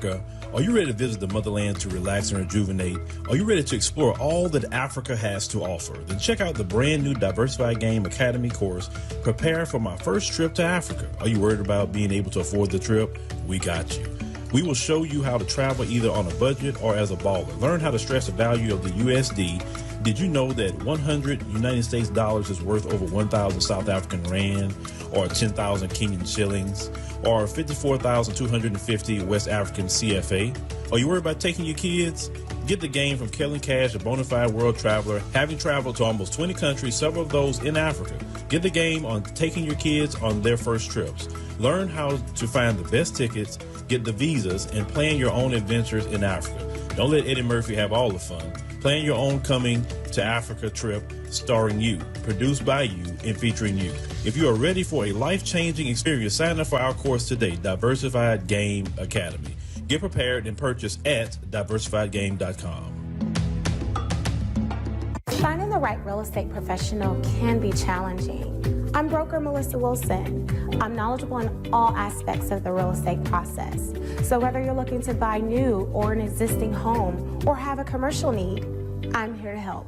Are you ready to visit the motherland to relax and rejuvenate? Are you ready to explore all that Africa has to offer? Then check out the brand new Diversified Game Academy course, Prepare for My First Trip to Africa. Are you worried about being able to afford the trip? We got you. We will show you how to travel either on a budget or as a baller. Learn how to stress the value of the USD. Did you know that 100 United States dollars is worth over 1,000 South African rand or 10,000 Kenyan shillings or 54,250 West African CFA? Are you worried about taking your kids? Get the game from Kellen Cash, a bona fide world traveler, having traveled to almost 20 countries, several of those in Africa. Get the game on taking your kids on their first trips. Learn how to find the best tickets, get the visas, and plan your own adventures in Africa. Don't let Eddie Murphy have all the fun. Plan your own coming to Africa trip starring you, produced by you, and featuring you. If you are ready for a life-changing experience, sign up for our course today, Diversified Game Academy. Get prepared and purchase at diversifiedgame.com. Finding the right real estate professional can be challenging. I'm broker Melissa Wilson. I'm knowledgeable in all aspects of the real estate process. So whether you're looking to buy new or an existing home or have a commercial need, I'm here to help.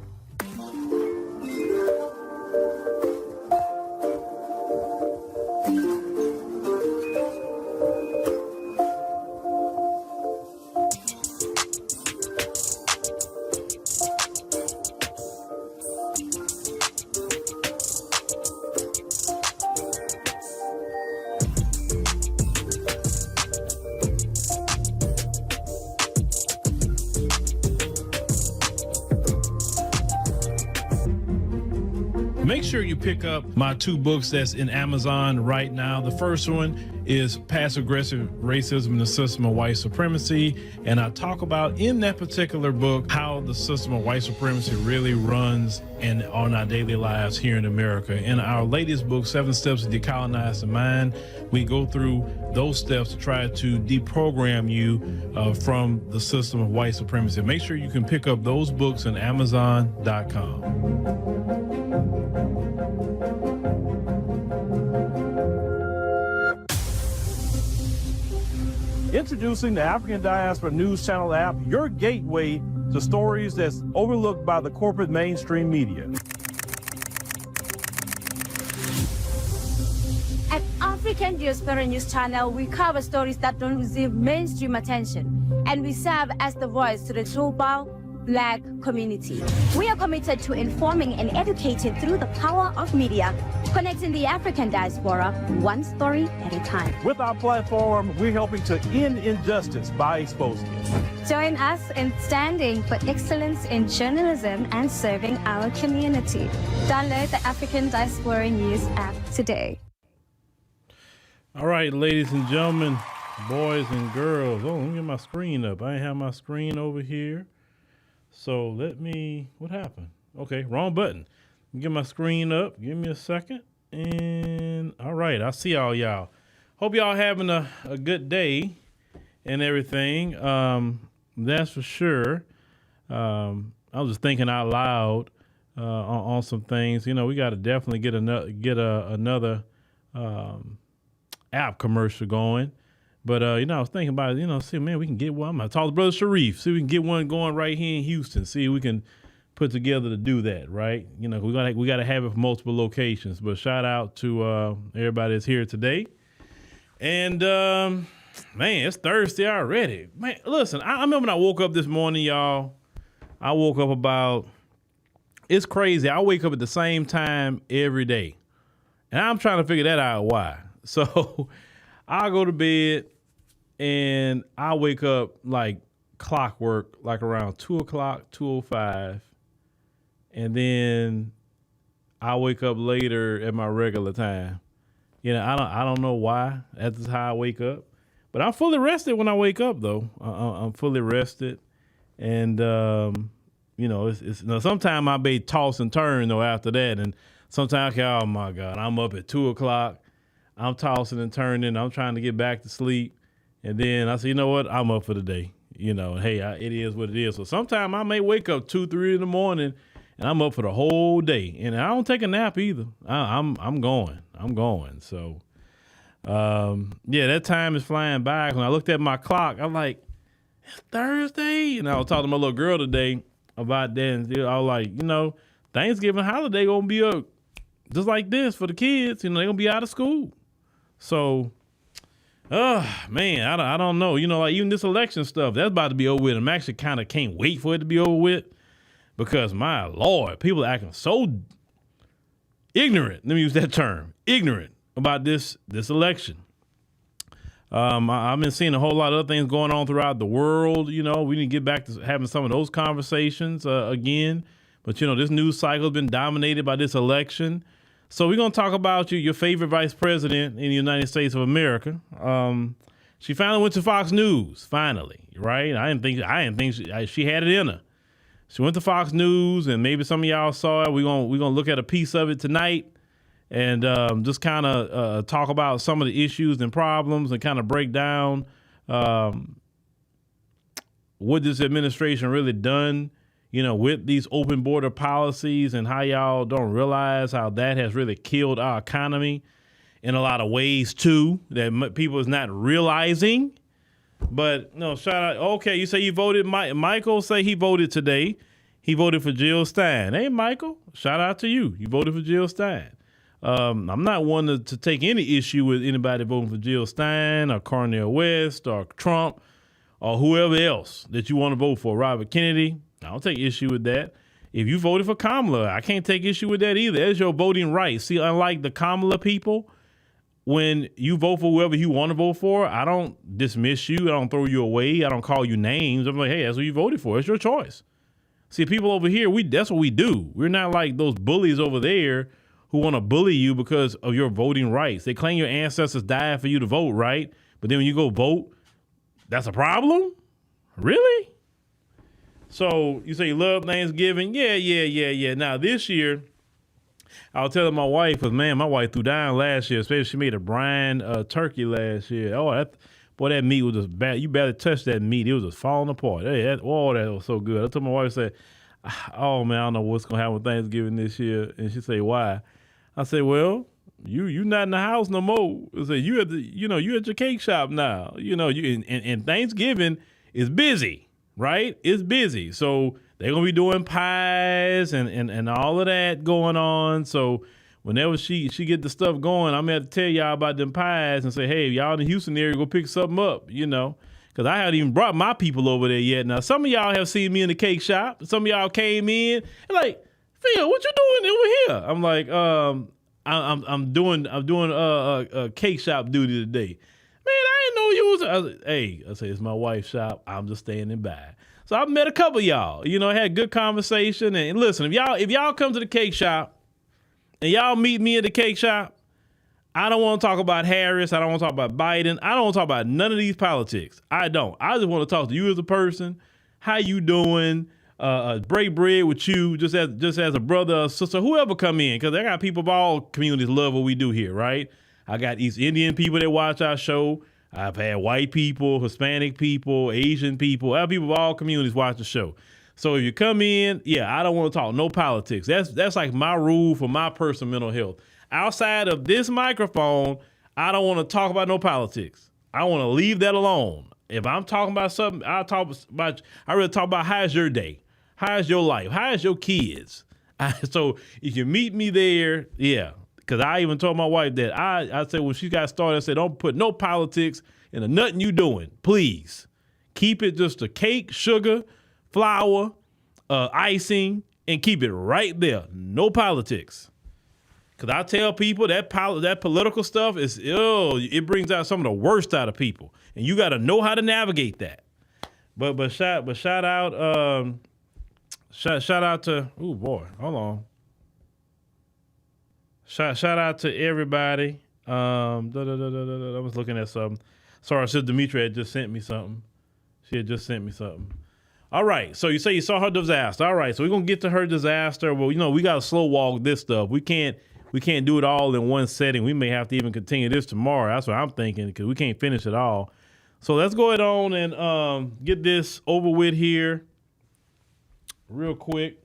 Make sure you pick up my two books that's in Amazon right now. The first one is Passive-Aggressive Racism and the System of White Supremacy. And I talk about in that particular book how the system of white supremacy really runs and on our daily lives here in America. In our latest book, 7 Steps to Decolonize the Mind, we go through those steps to try to deprogram you from the system of white supremacy. Make sure you can pick up those books on Amazon.com. Introducing the African Diaspora News Channel app, your gateway to stories that's overlooked by the corporate mainstream media. At African Diaspora News Channel, we cover stories that don't receive mainstream attention, and we serve as the voice to the global Black community. We are committed to informing and educating through the power of media, connecting the African diaspora one story at a time. With our platform, we're helping to end injustice by exposing it. Join us in standing for excellence in journalism and serving our community. Download the African Diaspora News app today. All right, ladies and gentlemen, boys and girls. Oh, let me get my screen up. I ain't have my screen over here. So what happened? Okay, wrong button. Get my screen up. Give me a second. And all right, I see all y'all. Hope y'all having a good day and everything. That's for sure. I was just thinking out loud on some things. You know, we got to definitely get another app commercial going. But, I was thinking about it, see, man, we can get one. I'm going to talk to Brother Sharif, see if we can get one going right here in Houston, see if we can put together to do that, right? We got to have it for multiple locations. But shout out to everybody that's here today. And, man, it's Thursday already. Man, listen, I remember when I woke up this morning, y'all. I woke up it's crazy. I wake up at the same time every day. And I'm trying to figure that out why. So I go to bed and I wake up like clockwork, like around 2 o'clock, 2:05. And then I wake up later at my regular time. I don't know why. That's just how I wake up. But I'm fully rested when I wake up, though. I'm fully rested. And, sometimes I may toss and turn, though, after that. And sometimes, oh, my God, I'm up at 2 o'clock. I'm tossing and turning. I'm trying to get back to sleep. And then I say, you know what? I'm up for the day. It is what it is. So sometimes I may wake up 2, 3 in the morning and I'm up for the whole day. And I don't take a nap either. I'm going. So, Yeah, that time is flying by. When I looked at my clock, I'm like, it's Thursday. And I was talking to my little girl today about that. And I was like, Thanksgiving holiday going to be up just like this for the kids. They're going to be out of school. So, man, I don't know. Like even this election stuff, that's about to be over with. I'm actually kind of can't wait for it to be over with because, my Lord, people are acting so ignorant. Let me use that term, ignorant about this election. I've been seeing a whole lot of other things going on throughout the world. We need to get back to having some of those conversations again. But, this news cycle has been dominated by this election. So we're going to talk about your favorite vice president in the United States of America. She finally went to Fox News, finally, right? I didn't think she had it in her. She went to Fox News, and maybe some of y'all saw it. We're gonna look at a piece of it tonight and just kind of talk about some of the issues and problems and kind of break down what this administration really done, with these open border policies and how y'all don't realize how that has really killed our economy in a lot of ways too, that people is not realizing. But no, shout out. Okay, you say you voted. Michael say he voted today. He voted for Jill Stein. Hey, Michael, shout out to you. You voted for Jill Stein. I'm not one to take any issue with anybody voting for Jill Stein or Cornel West or Trump or whoever else that you want to vote for. Robert Kennedy, I don't take issue with that. If you voted for Kamala, I can't take issue with that either. That's your voting right. See, unlike the Kamala people, when you vote for whoever you want to vote for, I don't dismiss you. I don't throw you away. I don't call you names. I'm like, hey, that's what you voted for. It's your choice. See, people over here, that's what we do. We're not like those bullies over there who want to bully you because of your voting rights. They claim your ancestors died for you to vote, right? But then when you go vote, that's a problem? Really? So you say you love Thanksgiving? Yeah. Now, this year, I was telling my wife, because, man, my wife threw down last year, especially she made a brine turkey last year. Oh, that meat was just bad. You better touch that meat. It was just falling apart. Hey, that was so good. I told my wife, I said, oh, man, I don't know what's going to happen with Thanksgiving this year. And she said, why? I said, well, you not in the house no more. I said, you at your cake shop now. And Thanksgiving is busy, right? It's busy. So they're going to be doing pies and all of that going on. So whenever she get the stuff going, I'm going to tell y'all about them pies and say, hey, y'all in the Houston area, go pick something up, because I haven't even brought my people over there yet. Now, some of y'all have seen me in the cake shop. Some of y'all came in and like, Phil, what you doing over here? I'm like, I'm doing cake shop duty today. Man, I didn't know you was. I say it's my wife's shop. I'm just standing by. So I met a couple of y'all. Had a good conversation. And listen, if y'all come to the cake shop and y'all meet me at the cake shop, I don't want to talk about Harris. I don't want to talk about Biden. I don't want to talk about none of these politics. I don't. I just want to talk to you as a person. How you doing? Break bread with you just as a brother or sister, whoever come in, because I got people of all communities love what we do here, right? I got East Indian people that watch our show. I've had white people, Hispanic people, Asian people. I have people of all communities watch the show. So if you come in, I don't want to talk no politics. That's like my rule for my personal mental health. Outside of this microphone, I don't want to talk about no politics. I want to leave that alone. If I'm talking about something, I really talk about how's your day? How's your life? How's your kids? So if you meet me there, because I even told my wife that I said when she got started, I said, don't put no politics into nothing you doing, please. Keep it just a cake, sugar, flour, icing, and keep it right there. No politics. Because I tell people that political stuff it brings out some of the worst out of people. And you got to know how to navigate that. But shout out shout out to, oh boy, hold on. Shout out to everybody. I was looking at something. Sorry, Sister Demetria had just sent me something. She had just sent me something. All right, so you say you saw her disaster. All right, so we're gonna get to her disaster. Well, we gotta slow walk this stuff. We can't do it all in one setting. We may have to even continue this tomorrow. That's what I'm thinking, because we can't finish it all. So let's go ahead on and get this over with here real quick.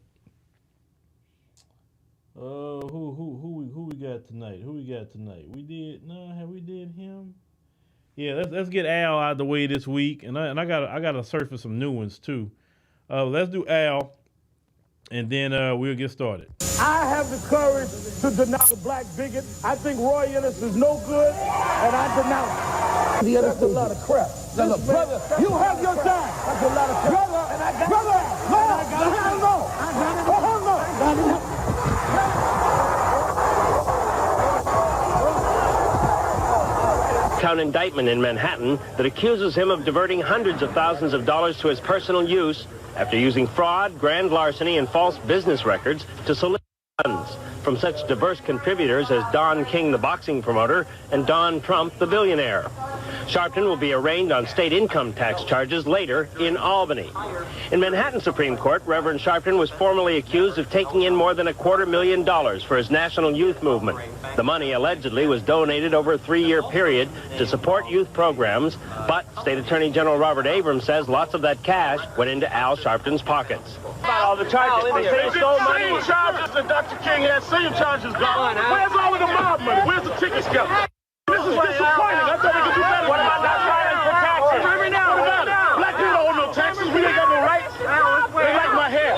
Who we got tonight? Who we got tonight? Have we did him? Yeah, let's get Al out of the way this week, and I gotta search for some new ones too. Let's do Al, and then we'll get started. I have the courage to denounce a black bigot. I think Roy Ellis is no good, and I denounce him. That's a lot of crap. Look, brother, you have your time. That's a lot of crap. Brother, and I got Count indictment in Manhattan that accuses him of diverting hundreds of thousands of dollars to his personal use after using fraud, grand larceny, and false business records to solicit funds from such diverse contributors as Don King, the boxing promoter, and Don Trump, the billionaire. Sharpton will be arraigned on state income tax charges later in Albany. In Manhattan Supreme Court, Reverend Sharpton was formally accused of taking in more than $250,000 for his national youth movement. The money allegedly was donated over a 3-year period to support youth programs, but State Attorney General Robert Abrams says lots of that cash went into Al Sharpton's pockets. About all the charges, they say he stole money. Same charges that Dr. King had, same charges gone. Where's all of the mob money? Where's the ticket scale? This is disappointing. I thought we could do better. What about not filing for taxes? Every now and then. Black people don't owe no taxes. We ain't got no rights. They like my hair.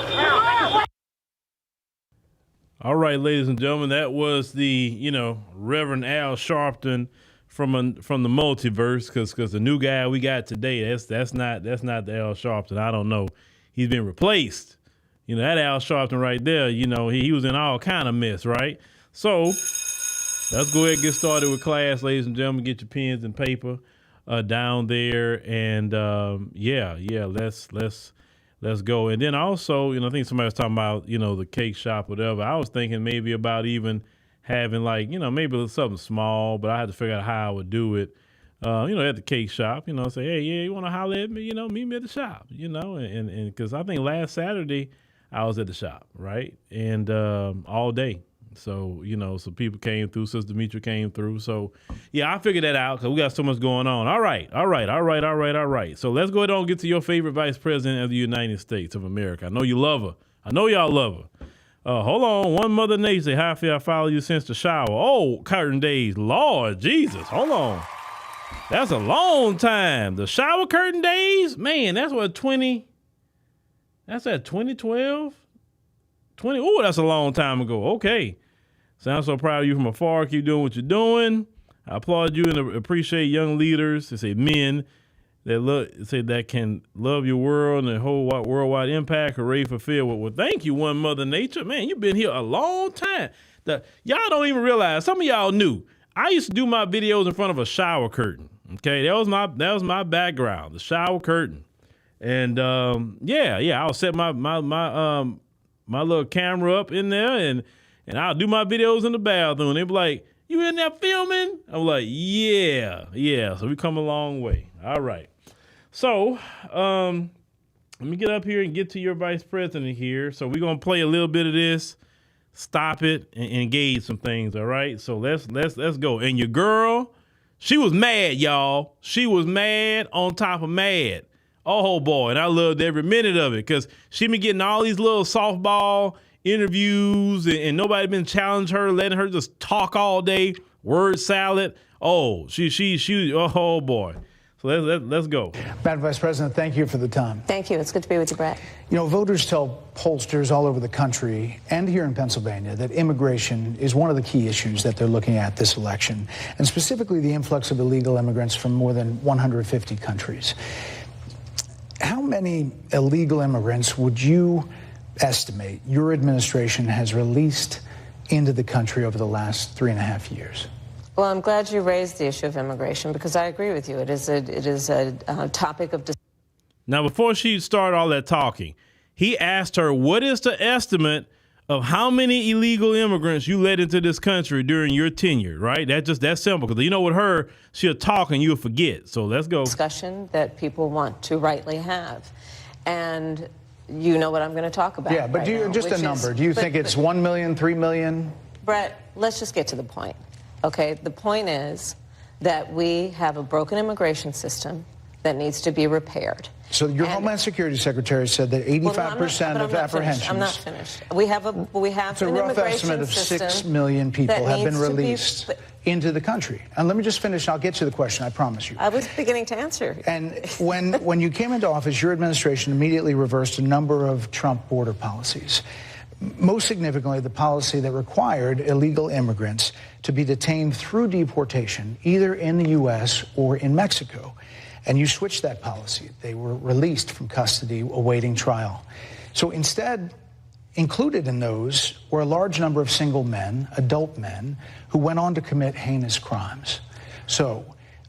All right, ladies and gentlemen, that was the Reverend Al Sharpton from the multiverse, because the new guy we got today, that's not the Al Sharpton. I don't know. He's been replaced. That Al Sharpton right there, he was in all kind of mess, right? So let's go ahead and get started with class, ladies and gentlemen. Get your pens and paper down there, and let's go. And then also, I think somebody was talking about the cake shop, whatever. I was thinking maybe about even having maybe something small, but I had to figure out how I would do it. At the cake shop, say, hey, yeah, you want to holler at me? Meet me at the shop, and because I think last Saturday I was at the shop, right, and all day. So, so people came through. Sister Demetra came through. So, yeah, I figured that out because we got so much going on. All right. So let's go ahead and get to your favorite vice president of the United States of America. I know you love her. I know y'all love her. Hold on. One Mother Nature say, hi, I follow you since the shower. Oh, curtain days. Lord Jesus. Hold on. That's a long time. The shower curtain days? Man, that's what, 2012? Oh, that's a long time ago. Okay. Sounds so proud of you from afar. Keep doing what you're doing. I applaud you and appreciate young leaders. They say men that can love your world and the whole worldwide impact, hooray for Phil. Well, thank you, One Mother Nature. Man, you've been here a long time. Y'all don't even realize. Some of y'all knew. I used to do my videos in front of a shower curtain. Okay, that was my background, the shower curtain, and I'll set my little camera up in there, and I'll do my videos in the bathroom. They be like, "You in there filming?" I'm like, "Yeah." So we come a long way. All right. So let me get up here and get to your vice president here. So we're gonna play a little bit of this. Stop it and engage some things. All right. So let's go. And your girl, she was mad, y'all. She was mad on top of mad. Oh boy, and I loved every minute of it because she been getting all these little softball interviews and nobody been challenging her, letting her just talk all day, word salad. Oh, she. Oh boy. So let's go. Madam Vice President, thank you for the time. Thank you. It's good to be with you, Brett. Voters tell pollsters all over the country and here in Pennsylvania that immigration is one of the key issues that they're looking at this election, and specifically the influx of illegal immigrants from more than 150 countries. How many illegal immigrants would you estimate your administration has released into the country over the last 3.5 years? Well, I'm glad you raised the issue of immigration because I agree with you. It is a topic of discussion. Now, before she started all that talking, he asked her, what is the estimate of how many illegal immigrants you let into this country during your tenure, right? That's simple. Because with her, she'll talk and you'll forget. So let's go. Discussion that people want to rightly have. And you know what I'm going to talk about. Yeah, but do you just a number? Do you think it's 1 million, 3 million? Brett, let's just get to the point. Okay, the point is that we have a broken immigration system that needs to be repaired. So your Homeland Security Secretary said that 85% of apprehensions. I'm not finished. We have an rough estimate of 6 million people have been released into the country. And let me just finish. I'll get to the question. I promise you. I was beginning to answer. And when you came into office, your administration immediately reversed a number of Trump border policies. Most significantly, the policy that required illegal immigrants to be detained through deportation, either in the U.S. or in Mexico. And you switched that policy. They were released from custody awaiting trial. So instead, included in those were a large number of single men, adult men, who went on to commit heinous crimes. So,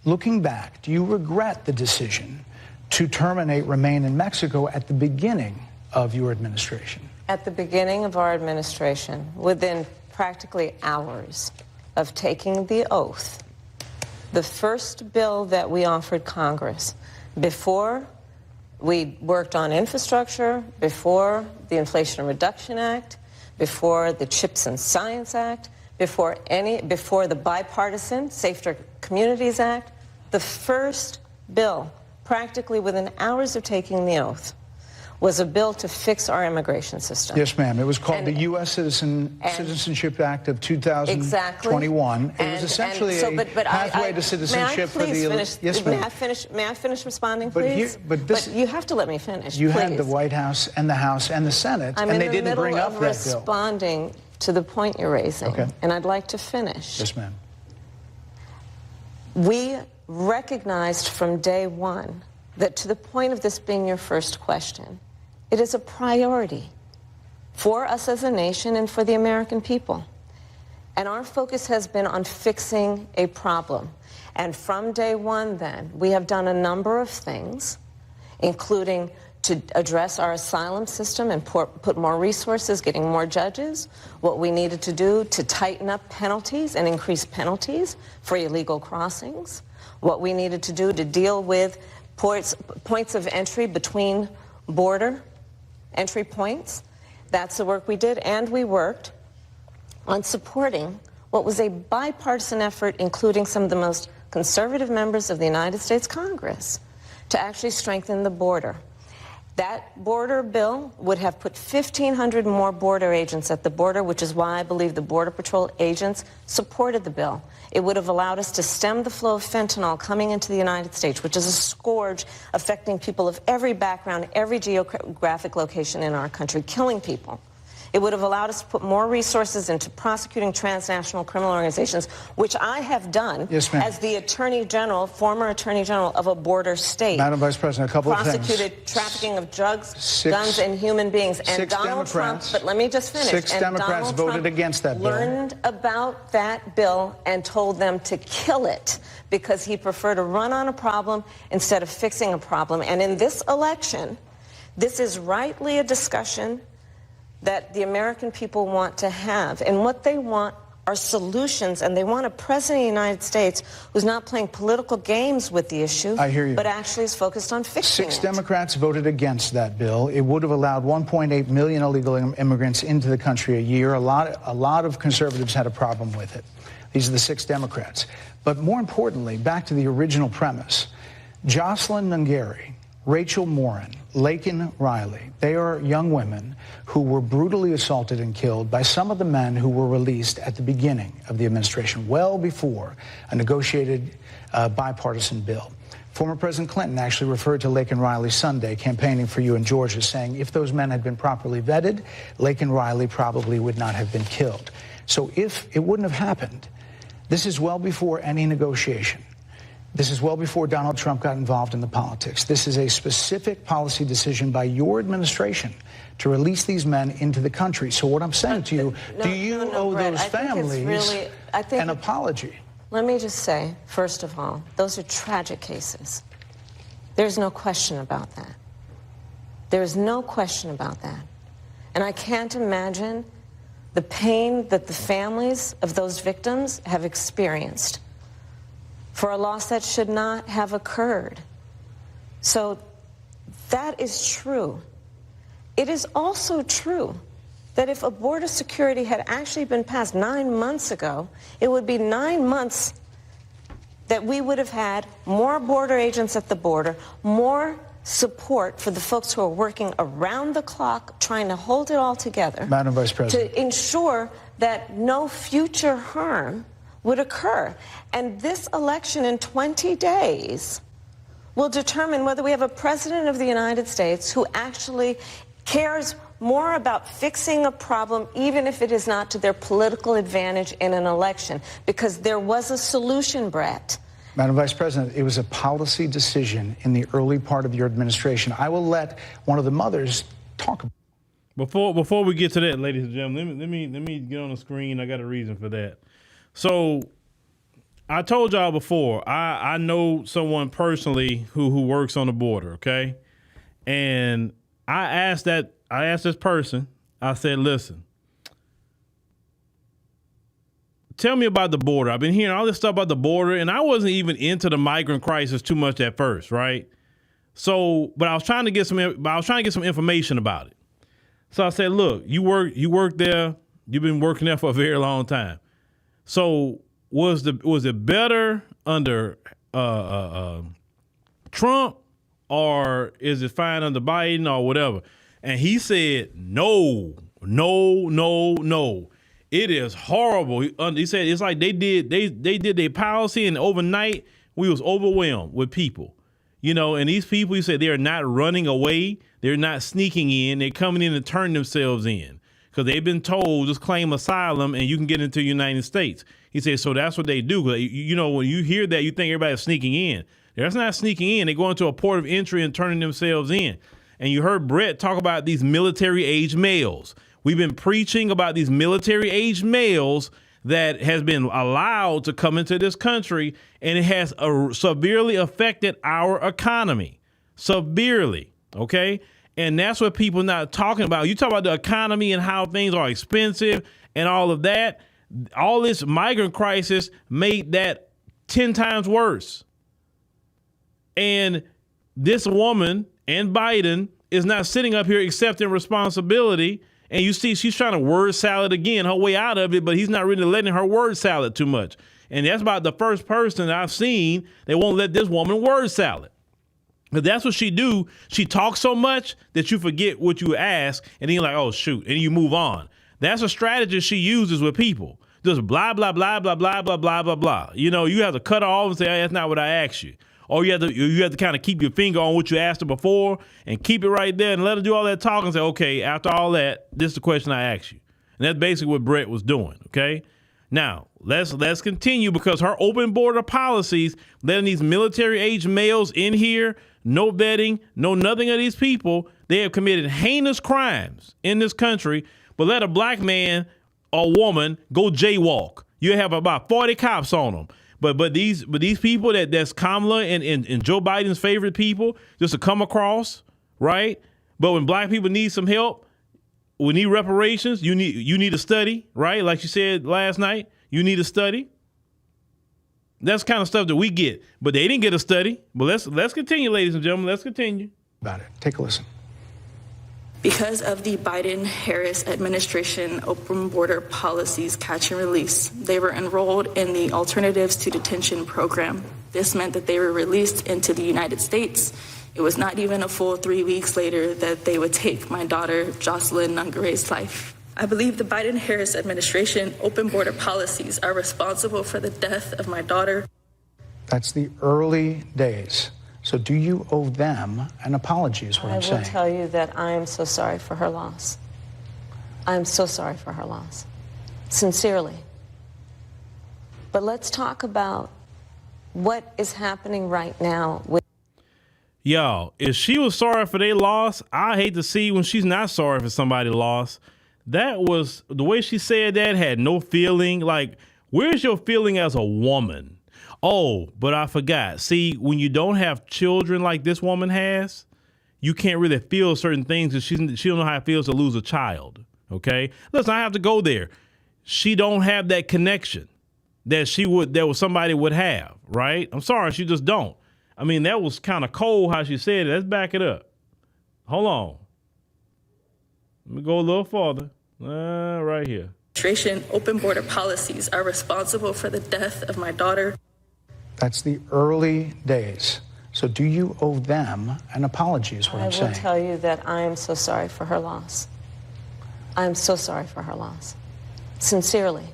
looking back, do you regret the decision to terminate Remain in Mexico at the beginning of your administration? At the beginning of our administration, within practically hours of taking the oath, the first bill that we offered Congress, before we worked on infrastructure, before the Inflation Reduction Act, before the CHIPS and Science Act, before the bipartisan Safer Communities Act, the first bill, practically within hours of taking the oath, was a bill to fix our immigration system. Yes, ma'am. It was called the U.S. Citizenship Act of 2021. Exactly. It was essentially a pathway to citizenship for the... Yes, ma'am. May I finish responding, please? But you have to let me finish, You had the White House and the House and the Senate, and they didn't bring up that bill. I'm in the middle of responding to the point you're raising, okay, and I'd like to finish. Yes, ma'am. We recognized from day one that, to the point of this being your first question, it is a priority for us as a nation and for the American people. And our focus has been on fixing a problem. And from day one, then, we have done a number of things, including to address our asylum system and put more resources, getting more judges, what we needed to do to tighten up penalties and increase penalties for illegal crossings, what we needed to do to deal with points of entry between border entry points. That's the work we did, and we worked on supporting what was a bipartisan effort, including some of the most conservative members of the United States Congress, to actually strengthen the border. That border bill would have put 1,500 more border agents at the border, which is why I believe the Border Patrol agents supported the bill. It would have allowed us to stem the flow of fentanyl coming into the United States, which is a scourge affecting people of every background, every geographic location in our country, killing people. It would have allowed us to put more resources into prosecuting transnational criminal organizations, which I have done as the Attorney General, former Attorney General of a border state. Madam Vice President, a couple of things. Prosecuted trafficking of drugs, guns, and human beings. And Donald Trump, but let me just finish. 6 Democrats voted against that bill. Learned about that bill and told them to kill it because he preferred to run on a problem instead of fixing a problem. And in this election, this is rightly a discussion that the American people want to have. And what they want are solutions, and they want a president of the United States who's not playing political games with the issue, I hear you, but actually is focused on fixing it. 6 Democrats voted against that bill. It would have allowed 1.8 million illegal immigrants into the country a year. A lot of conservatives had a problem with it. These are the 6 Democrats. But more importantly, back to the original premise, Jocelyn Nungari, Rachel Morin, Laken Riley, they are young women who were brutally assaulted and killed by some of the men who were released at the beginning of the administration, well before a negotiated bipartisan bill. Former President Clinton actually referred to Laken Riley Sunday, campaigning for you in Georgia, saying if those men had been properly vetted, Laken Riley probably would not have been killed. So if it wouldn't have happened, this is well before any negotiation. This is well before Donald Trump got involved in the politics. This is a specific policy decision by your administration to release these men into the country. So what I'm saying to you, do you owe those families an apology? Let me just say, first of all, those are tragic cases. There's no question about that. There is no question about that. And I can't imagine the pain that the families of those victims have experienced for a loss that should not have occurred. So that is true. It is also true that if a border security had actually been passed 9 months ago, it would be 9 months that we would have had more border agents at the border, more support for the folks who are working around the clock trying to hold it all together. Madam Vice President. To ensure that no future harm would occur. And this election in 20 days will determine whether we have a president of the United States who actually cares more about fixing a problem, even if it is not to their political advantage in an election, because there was a solution, Brett. Madam Vice President, it was a policy decision in the early part of your administration. I will let one of the mothers talk about it. Before we get to that, ladies and gentlemen, let me get on the screen. I got a reason for that. So I told y'all before, I know someone personally who works on the border, okay? And I asked this person, I said, listen, tell me about the border. I've been hearing all this stuff about the border, and I wasn't even into the migrant crisis too much at first, right? So, but I was trying to get some information about it. So I said, look, you work there, you've been working there for a very long time. So was it better under Trump, or is it fine under Biden or whatever? And he said, no. It is horrible. He said it's like they did their policy, and overnight we was overwhelmed with people. You know, and these people, he said, they are not running away. They're not sneaking in. They're coming in and turning themselves in because they've been told just claim asylum and you can get into the United States. He said, so that's what they do. You know, when you hear that, you think everybody's sneaking in. They're not sneaking in. They go into a port of entry and turning themselves in. And you heard Brett talk about these military-age males. We've been preaching about these military-age males that has been allowed to come into this country, and it has severely affected our economy. Severely, okay? And that's what people not talking about. You talk about the economy and how things are expensive and all of that. All this migrant crisis made that 10 times worse. And this woman and Biden is not sitting up here accepting responsibility. And you see, she's trying to word salad again, her way out of it, but he's not really letting her word salad too much. And that's about the first person that I've seen that won't let this woman word salad. But that's what she do. She talks so much that you forget what you ask, and then you're like, oh, shoot, and you move on. That's a strategy she uses with people. Just blah, blah, blah, blah, blah, blah, blah, blah, blah. You know, you have to cut her off and say, hey, that's not what I asked you. Or you have to kind of keep your finger on what you asked her before and keep it right there and let her do all that talk and say, okay, after all that, this is the question I asked you. And that's basically what Brett was doing, okay? Now, let's continue, because her open border policies, letting these military-age males in here, no vetting, no nothing of these people, they have committed heinous crimes in this country, but let a black man or woman go jaywalk. You have about 40 cops on them. But these people that's Kamala and Joe Biden's favorite people just to come across, right? But when black people need some help, we need reparations, you need to study, right? Like you said last night, you need to study. That's the kind of stuff that we get. But they didn't get a study. But let's continue, ladies and gentlemen. Let's continue. About it. Take a listen. Because of the Biden-Harris administration open border policies catch and release, they were enrolled in the Alternatives to Detention program. This meant that they were released into the United States. It was not even a full 3 weeks later that they would take my daughter, Jocelyn Nungare's life. I believe the Biden-Harris administration open border policies are responsible for the death of my daughter. That's the early days. So do you owe them an apology is what I'm saying. I will tell you that I am so sorry for her loss. I am so sorry for her loss. Sincerely. But let's talk about what is happening right now with Y'all, if she was sorry for their loss, I hate to see when she's not sorry for somebody's loss. That was the way she said that, had no feeling. Like, where's your feeling as a woman? Oh, but I forgot. See, when you don't have children like this woman has, you can't really feel certain things because she don't know how it feels to lose a child. Okay? Listen, I have to go there. She don't have that connection that somebody would have, right? I'm sorry, she just don't. I mean, that was kind of cold how she said it. Let's back it up. Hold on. Let me go a little farther. Right here. Administration open border policies are responsible for the death of my daughter. That's the early days. So do you owe them an apology is what I'm saying. I will tell you that I am so sorry for her loss. I am so sorry for her loss. Sincerely.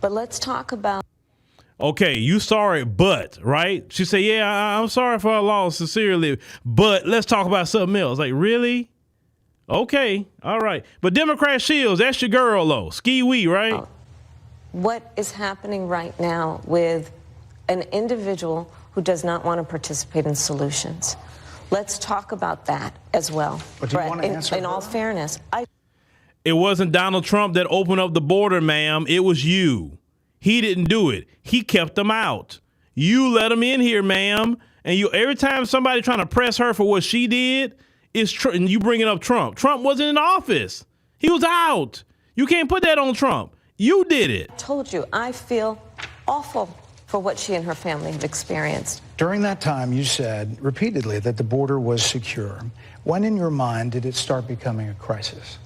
But let's talk about... Okay, you sorry, but, right? She said, yeah, I'm sorry for her loss, sincerely, but let's talk about something else. Like, really? Okay, all right. But Democrat Shields, that's your girl, though. Ski Wee, right? What is happening right now with an individual who does not want to participate in solutions? Let's talk about that as well. But do you want to answer in all fairness, it wasn't Donald Trump that opened up the border, ma'am. It was you. He didn't do it. He kept them out. You let them in here, ma'am. And you every time somebody trying to press her for what she did, and you bringing up Trump. Trump wasn't in office. He was out. You can't put that on Trump. You did it. I told you, I feel awful for what she and her family have experienced. During that time, you said repeatedly that the border was secure. When in your mind did it start becoming a crisis?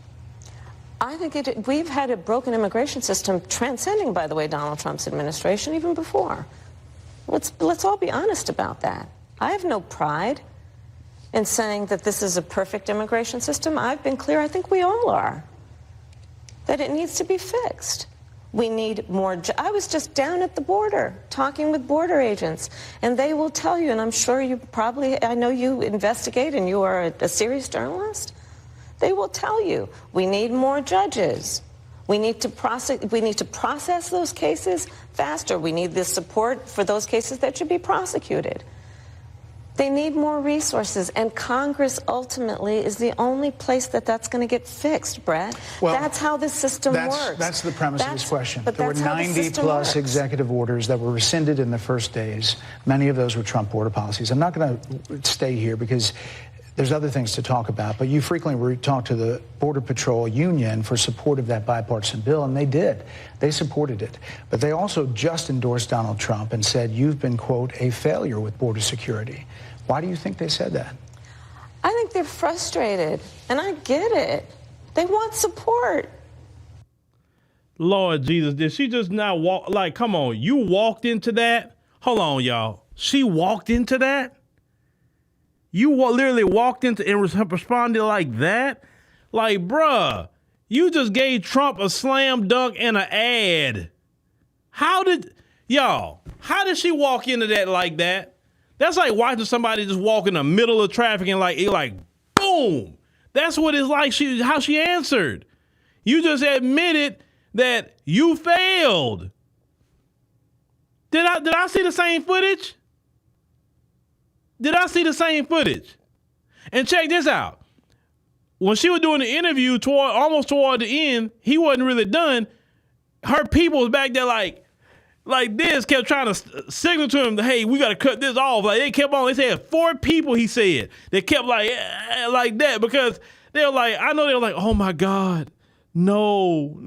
I think we've had a broken immigration system transcending, by the way, Donald Trump's administration, even before. Let's all be honest about that. I have no pride in saying that this is a perfect immigration system. I've been clear, I think we all are, that it needs to be fixed. We need more. I was just down at the border talking with border agents, and they will tell you, and I'm sure you probably, I know you investigate and you are a serious journalist. They will tell you, we need more judges. We need to process those cases faster. We need the support for those cases that should be prosecuted. They need more resources, and Congress ultimately is the only place that's going to get fixed, Brett. Well, that's how this system works. That's the premise of this question. But there were that's how the 90-plus system works. executive orders that were rescinded in the first days. Many of those were Trump border policies. I'm not going to stay here because there's other things to talk about, but you frequently talk to the Border Patrol Union for support of that bipartisan bill, and they did. They supported it. But they also just endorsed Donald Trump and said, you've been, quote, a failure with border security. Why do you think they said that? I think they're frustrated, and I get it. They want support. Lord Jesus, did she just not walk? Like, come on, you walked into that? Hold on, y'all. She walked into that? You literally walked into and responded like that? Like, bruh, you just gave Trump a slam dunk and an ad. How did she walk into that like that? That's like watching somebody just walk in the middle of traffic and like boom. That's what it's like how she answered. You just admitted that you failed. Did I see the same footage? Did I see the same footage? And check this out. When she was doing the interview almost toward the end, he wasn't really done. Her people was back there like this, kept trying to signal to him, hey, we got to cut this off. Like they kept on. They said 4 people, he said. They kept like that because they were like, I know they were like, oh my God. No,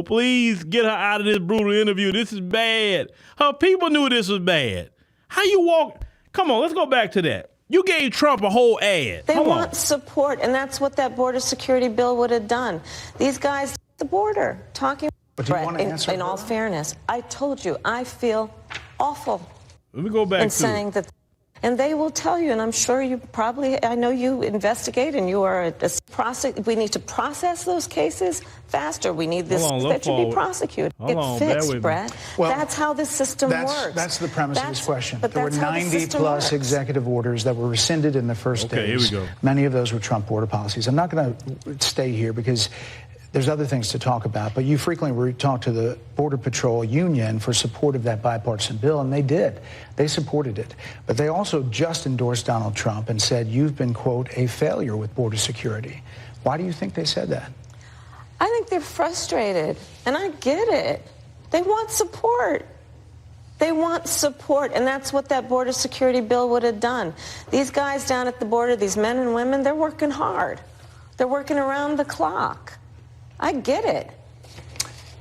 please get her out of this brutal interview. This is bad. Her people knew this was bad. How you walk? Come on, let's go back to that. You gave Trump a whole ad. They want support, and that's what that border security bill would have done. These guys at the border talking. But do you want to answer in all fairness, I told you, I feel awful. Let me go back in saying that. And they will tell you, and I'm sure you probably, I know you investigate and you are we need to process those cases faster. We need this that should be prosecuted. Get fixed, Brett. Well, that's how this system works. That's the premise of this question. But there were 90-plus executive orders that were rescinded in the first days. Here we go. Many of those were Trump border policies. I'm not going to stay here because there's other things to talk about, but you frequently talk to the Border Patrol Union for support of that bipartisan bill, and they did. They supported it. But they also just endorsed Donald Trump and said, you've been, quote, a failure with border security. Why do you think they said that? I think they're frustrated, and I get it. They want support. They want support, and that's what that border security bill would have done. These guys down at the border, these men and women, they're working hard. They're working around the clock. I get it.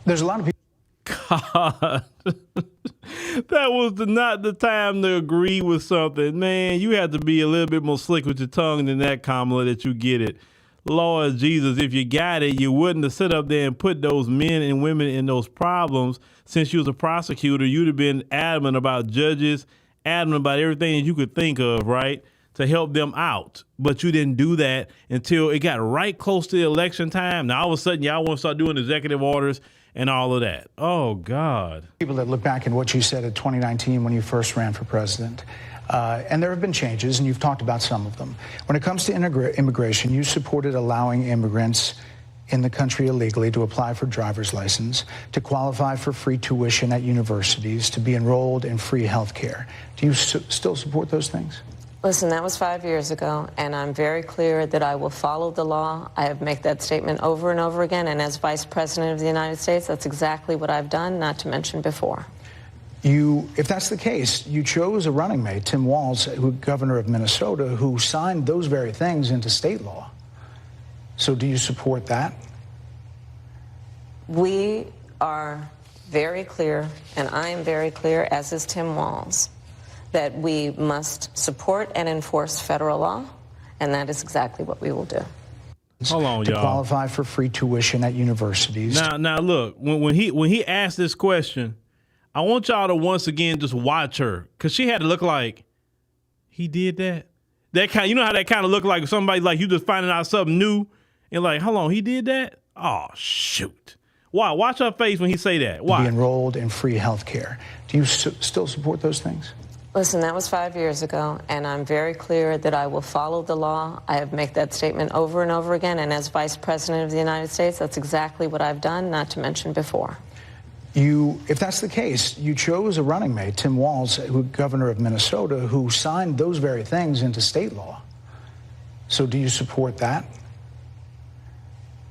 There's a lot of people. God, that was not the time to agree with something. Man, you have to be a little bit more slick with your tongue than that, Kamala, that you get it. Lord Jesus, if you got it, you wouldn't have sit up there and put those men and women in those problems. Since you was a prosecutor, you'd have been adamant about judges, adamant about everything you could think of, right, to help them out. But you didn't do that until it got right close to the election time. Now, all of a sudden, y'all want to start doing executive orders and all of that. Oh, God. People that look back at what you said in 2019 when you first ran for president, and there have been changes, and you've talked about some of them. When it comes to immigration, you supported allowing immigrants in the country illegally to apply for driver's license, to qualify for free tuition at universities, to be enrolled in free health care. Do you still support those things? Listen, that was 5 years ago, and I'm very clear that I will follow the law. I have made that statement over and over again, and as Vice President of the United States, that's exactly what I've done, not to mention before. If that's the case, you chose a running mate, Tim Walz, governor of Minnesota, who signed those very things into state law. So do you support that? We are very clear, and I am very clear, as is Tim Walz, that we must support and enforce federal law, and that is exactly what we will do. Hold on, to y'all. Qualify for free tuition at universities. Now, look, when he asked this question, I want y'all to once again just watch her, because she had to look like he did that. That kind, you know how that kind of look like somebody like you just finding out something new and like, hold on, he did that? Oh, shoot. Why? Watch her face when he say that. Why? To be enrolled in free health care. Do you still support those things? Listen, that was 5 years ago, and I'm very clear that I will follow the law. I have made that statement over and over again, and as Vice President of the United States, that's exactly what I've done, not to mention before. If that's the case, you chose a running mate, Tim Walz, governor of Minnesota, who signed those very things into state law. So do you support that?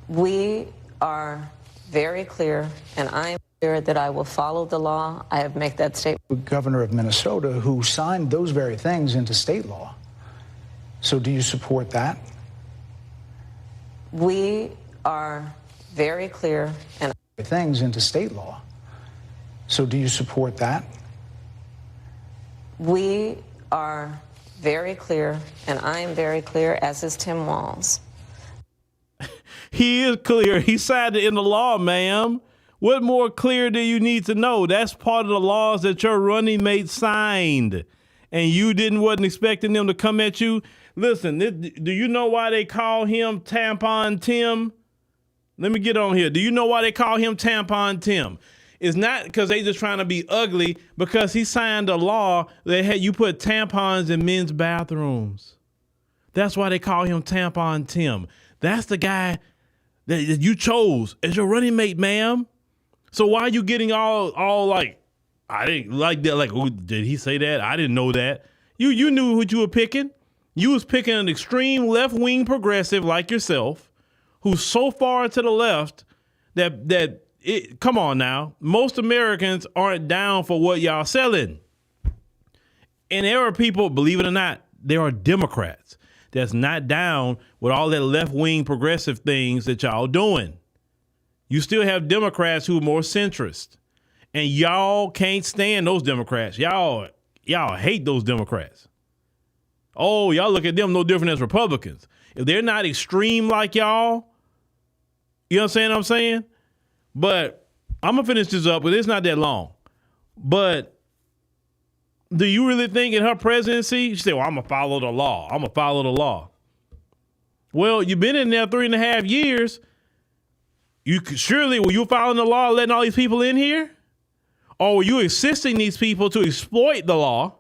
We are very clear, and I am clear that I will follow the law. I have made that statement. Governor of Minnesota, who signed those very things into state law. So do you support that? We are very clear, and things into state law. So do you support that? We are very clear, and I am very clear, as is Tim Walz. He is clear. He signed it in the law, ma'am. What more clear do you need to know? That's part of the laws that your running mate signed, and you wasn't expecting them to come at you. Listen, do you know why they call him Tampon Tim? Let me get on here. Do you know why they call him Tampon Tim? It's not because they just trying to be ugly, because he signed a law that had you put tampons in men's bathrooms. That's why they call him Tampon Tim. That's the guy that you chose as your running mate, ma'am. So why are you getting all like, I didn't like that? Like, oh, did he say that? I didn't know that. You knew what you were picking. You was picking an extreme left-wing progressive like yourself, who's so far to the left that come on now, most Americans aren't down for what y'all selling. And there are people, believe it or not, there are Democrats that's not down with all that left-wing progressive things that y'all doing. You still have Democrats who are more centrist, and y'all can't stand those Democrats. Y'all hate those Democrats. Oh, y'all look at them no different as Republicans. If they're not extreme like y'all, you understand what I'm saying? But I'm going to finish this up, but it's not that long. But do you really think in her presidency, she said, well, I'm going to follow the law. I'm going to follow the law. Well, you've been in there 3.5 years. Were you following the law, letting all these people in here? Or were you assisting these people to exploit the law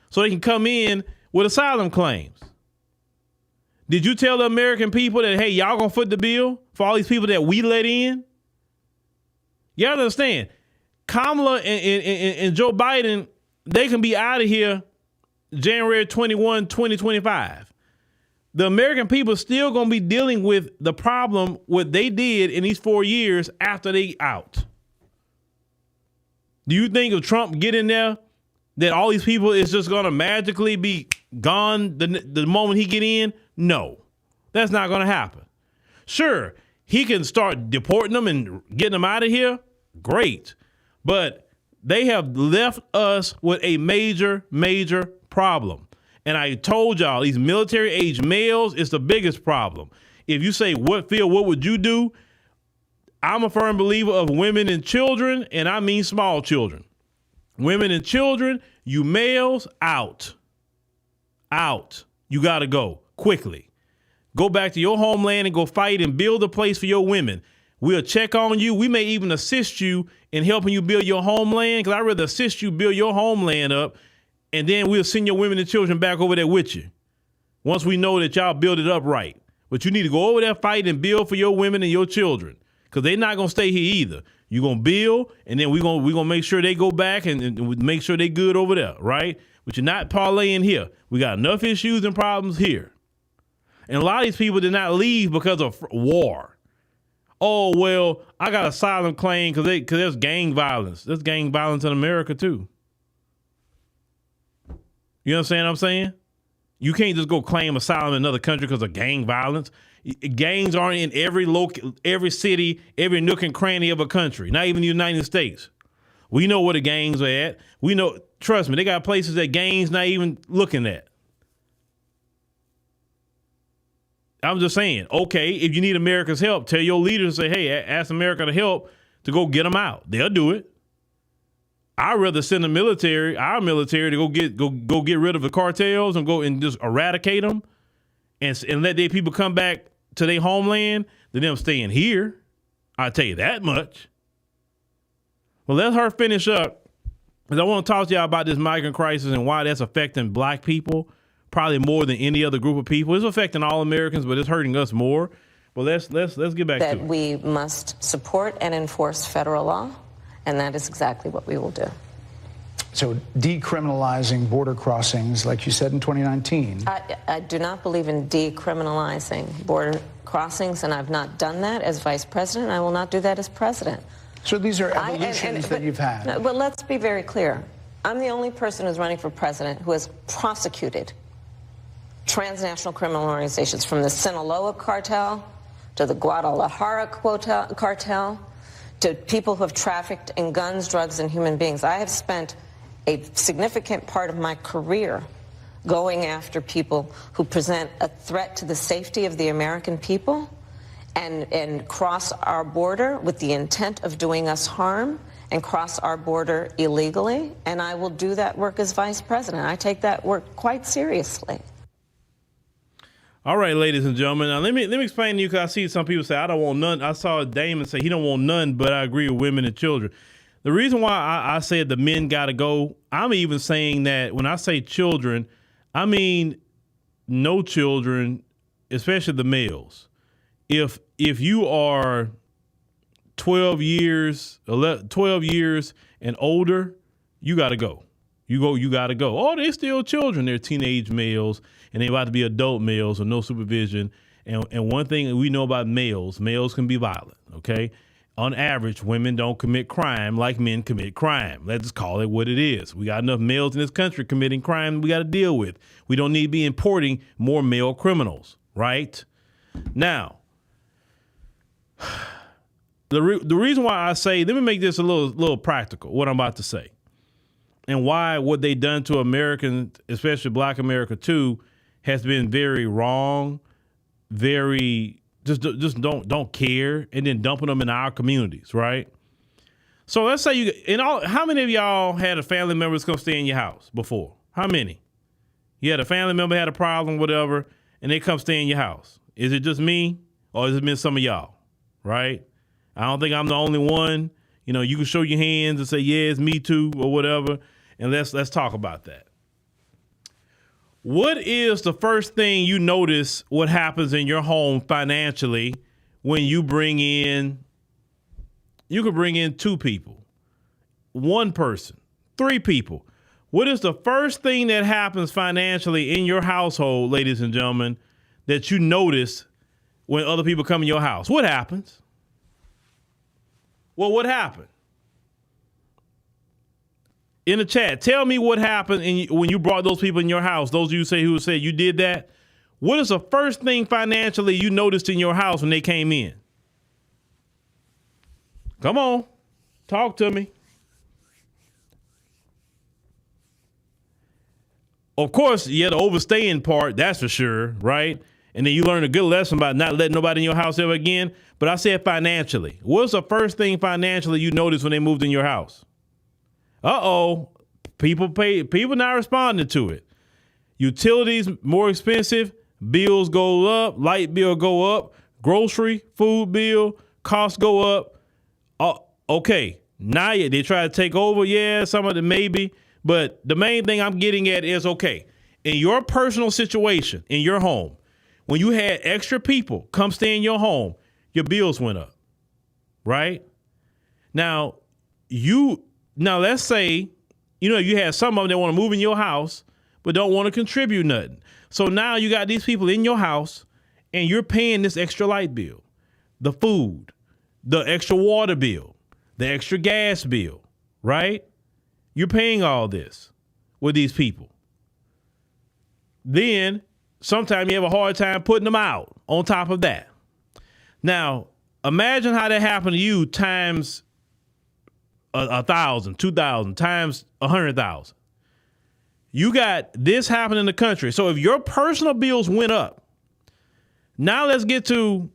so they can come in with asylum claims? Did you tell the American people that, hey, y'all gonna foot the bill for all these people that we let in? Y'all understand, Kamala and Joe Biden, they can be out of here January 21, 2025. The American people still gonna be dealing with the problem, what they did in these 4 years after they out. Do you think if Trump get in there, that all these people is just gonna magically be gone the moment he get in? No, that's not gonna happen. Sure, he can start deporting them and getting them out of here. Great. But they have left us with a major, major problem. And I told y'all, these military age males is the biggest problem. if you say, Phil, what would you do? I'm a firm believer of women and children, and I mean small children. Women and children, you males, out. Out. You got to go quickly. Go back to your homeland and go fight and build a place for your women. We'll check on you. We may even assist you in helping you build your homeland, because I'd rather assist you build your homeland up, and then we'll send your women and children back over there with you once we know that y'all build it up right. But you need to go over there, fight, and build for your women and your children, because they're not going to stay here either. You're going to build, and then we're gonna make sure they go back and make sure they good over there, right? But you're not parlaying here. We got enough issues and problems here. And a lot of these people did not leave because of war. Oh, well, I got asylum claim because there's gang violence. There's gang violence in America, too. You understand what I'm saying? You can't just go claim asylum in another country because of gang violence. Gangs aren't in every city, every nook and cranny of a country, not even the United States. We know where the gangs are at. We know, trust me, they got places that gangs not even looking at. I'm just saying, okay, if you need America's help, tell your leaders, say, hey, ask America to help to go get them out. They'll do it. I'd rather send our military to go get rid of the cartels and go and just eradicate them and let their people come back to their homeland than them staying here. I'll tell you that much. Well, let her finish up, because I want to talk to y'all about this migrant crisis and why that's affecting black people probably more than any other group of people. It's affecting all Americans, but it's hurting us more. But let's get back to it. That we must support and enforce federal law, and that is exactly what we will do. So decriminalizing border crossings, like you said in 2019. I do not believe in decriminalizing border crossings, and I've not done that as vice president. I will not do that as president. So these are evolutions that you've had. But let's be very clear. I'm the only person who's running for president who has prosecuted transnational criminal organizations, from the Sinaloa cartel to the Guadalajara cartel to people who have trafficked in guns, drugs, and human beings. I have spent a significant part of my career going after people who present a threat to the safety of the American people and cross our border with the intent of doing us harm and cross our border illegally. And I will do that work as vice president. I take that work quite seriously. All right, ladies and gentlemen. Now let me explain to you, because I see some people say I don't want none. I saw Damon say he don't want none, but I agree with women and children. The reason why I said the men got to go, I'm even saying that when I say children, I mean no children, especially the males. If you are 12 years and older, you got to go. You got to go. Oh, they're still children. They're teenage males, and they're about to be adult males with no supervision. And one thing we know about males can be violent, okay? On average, women don't commit crime like men commit crime. Let's just call it what it is. We got enough males in this country committing crime we got to deal with. We don't need to be importing more male criminals, right? Now, the reason why I say, let me make this a little practical, what I'm about to say. And why what they done to Americans, especially Black America too, has been very wrong, very just don't care, and then dumping them in our communities, right? So let's say how many of y'all had a family member that's gonna stay in your house before? How many? You had a family member had a problem, whatever, and they come stay in your house. Is it just me, or has it been some of y'all, right? I don't think I'm the only one. You know, you can show your hands and say, yeah, it's me too, or whatever. And let's talk about that. What is the first thing you notice what happens in your home financially when you could bring in 2 people, 1 person, 3 people? What is the first thing that happens financially in your household, ladies and gentlemen, that you notice when other people come in your house? What happens? Well, what happened? In the chat, tell me what happened when you brought those people in your house. Those of you who said you did that. What is the first thing financially you noticed in your house when they came in? Come on, talk to me. Of course, yeah, the overstaying part, that's for sure, right? And then you learn a good lesson about not letting nobody in your house ever again. But I said financially. What's the first thing financially you noticed when they moved in your house? People not responding to it. Utilities more expensive, bills go up, light bill go up, grocery, food bill, costs go up. Okay, now they try to take over. Yeah, some of them maybe. But the main thing I'm getting at is, okay, in your personal situation, in your home, when you had extra people come stay in your home, your bills went up, right? Now let's say, you had some of them that want to move in your house, but don't want to contribute nothing. So now you got these people in your house and you're paying this extra light bill, the food, the extra water bill, the extra gas bill, right? You're paying all this with these people. Then sometimes you have a hard time putting them out on top of that. Now, imagine how that happened to you times 1,000, 2,000, times 100,000. You got this happening in the country. So if your personal bills went up, now let's get to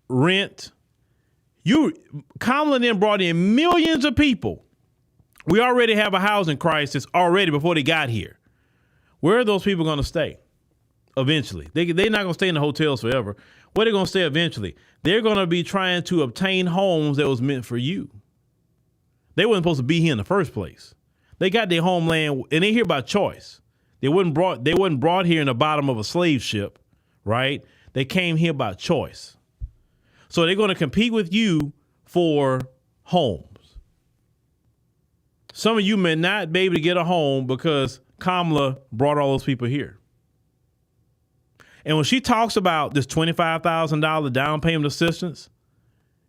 rent. Kamala then brought in millions of people. We already have a housing crisis already before they got here. Where are those people going to stay eventually? They're not going to stay in the hotels forever. Where are they going to stay eventually? They're going to be trying to obtain homes that was meant for you. They weren't supposed to be here in the first place. They got their homeland, and they're here by choice. They wasn't brought here in the bottom of a slave ship, right? They came here by choice. So they're going to compete with you for homes. Some of you may not be able to get a home because Kamala brought all those people here. And when she talks about this $25,000 down payment assistance,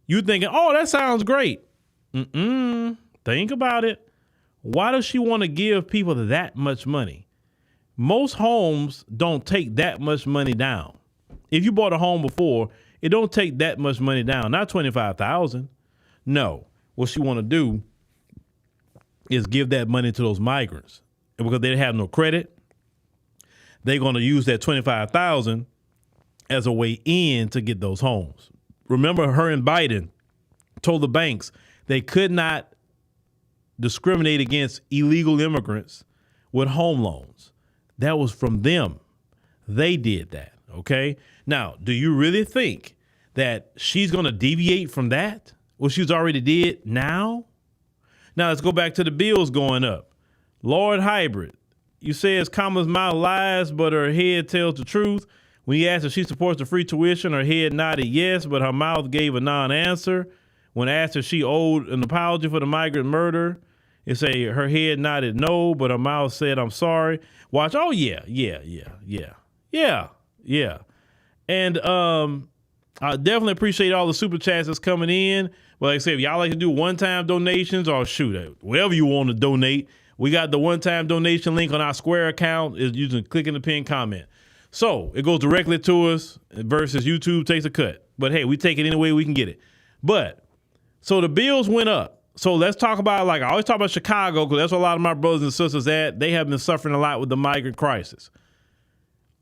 you're thinking, oh, that sounds great. Think about it. Why does she want to give people that much money? Most homes don't take that much money down. If you bought a home before, it don't take that much money down. Not $25,000. No. What she want to do is give that money to those migrants. And because they have no credit, they're going to use that $25,000 as a way in to get those homes. Remember, her and Biden told the banks they could not discriminate against illegal immigrants with home loans. That was from them. They did that, okay? Now, do you really think that she's going to deviate from that? What she's already did now? Now, let's go back to the bills going up. Lord Hybrid, you say Kamala's mouth lies, but her head tells the truth. When you asked if she supports the free tuition, her head nodded yes, but her mouth gave a non-answer. When asked if she owed an apology for the migrant murder, it say her head nodded no, but her mouth said, I'm sorry. Watch. Oh, yeah. And I definitely appreciate all the super chats that's coming in. But like I said, if y'all like to do one-time donations or shoot, whatever you want to donate, we got the one-time donation link on our Square account. You can click in the pinned comment. So it goes directly to us versus YouTube takes a cut. But hey, we take it any way we can get it. But so the bills went up. So let's talk about, I always talk about Chicago because that's where a lot of my brothers and sisters at. They have been suffering a lot with the migrant crisis.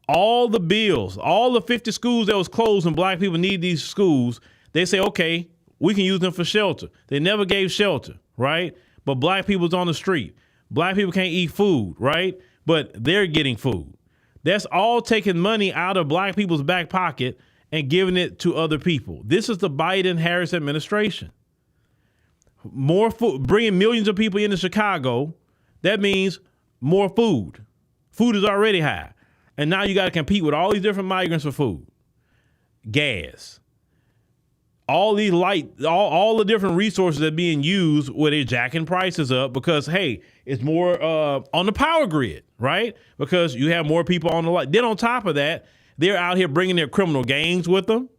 All the bills, all the 50 schools that was closed and black people need these schools, they say, okay, we can use them for shelter. They never gave shelter, right? But black people's on the street. Black people can't eat food, right? But they're getting food. That's all taking money out of black people's back pocket and giving it to other people. This is the Biden-Harris administration. More food, bringing millions of people into Chicago, that means more food. Food is already high. And now you got to compete with all these different migrants for food, gas, all these all the different resources that are being used where they're jacking prices up because, hey, it's more on the power grid, right? Because you have more people on the light. Then on top of that, they're out here bringing their criminal gangs with them.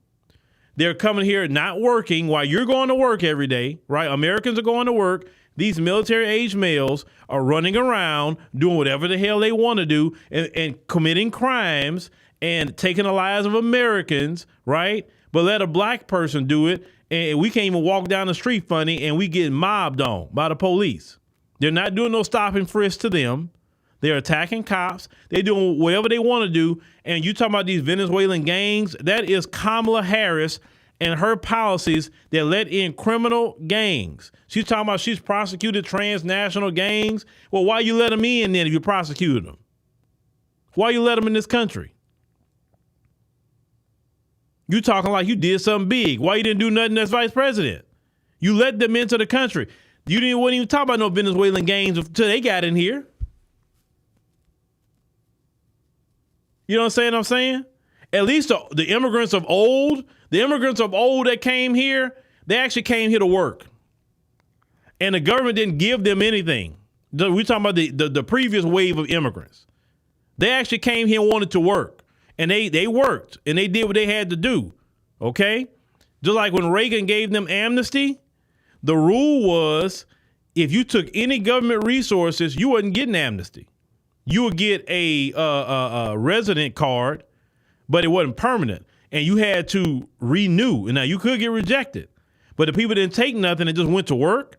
They're coming here not working while you're going to work every day, right? Americans are going to work. These military-age males are running around doing whatever the hell they want to do and committing crimes and taking the lives of Americans, right? But let a black person do it, and we can't even walk down the street funny, and we get mobbed on by the police. They're not doing no stop and frisk to them. They're attacking cops. They're doing whatever they want to do. And you talking about these Venezuelan gangs, that is Kamala Harris and her policies that let in criminal gangs. She's talking about she's prosecuted transnational gangs. Well, why you let them in then if you prosecuted them? Why you let them in this country? You talking like you did something big. Why you didn't do nothing as vice president? You let them into the country. You wouldn't even talk about no Venezuelan gangs until they got in here. You know what I'm saying? At least the immigrants of old that came here, they actually came here to work. And the government didn't give them anything. We're talking about the previous wave of immigrants. They actually came here and wanted to work. And they worked and they did what they had to do. Okay? Just like when Reagan gave them amnesty, the rule was if you took any government resources, you wasn't getting amnesty. You would get a resident card, but it wasn't permanent. And you had to renew. And now you could get rejected. But the people didn't take nothing and just went to work.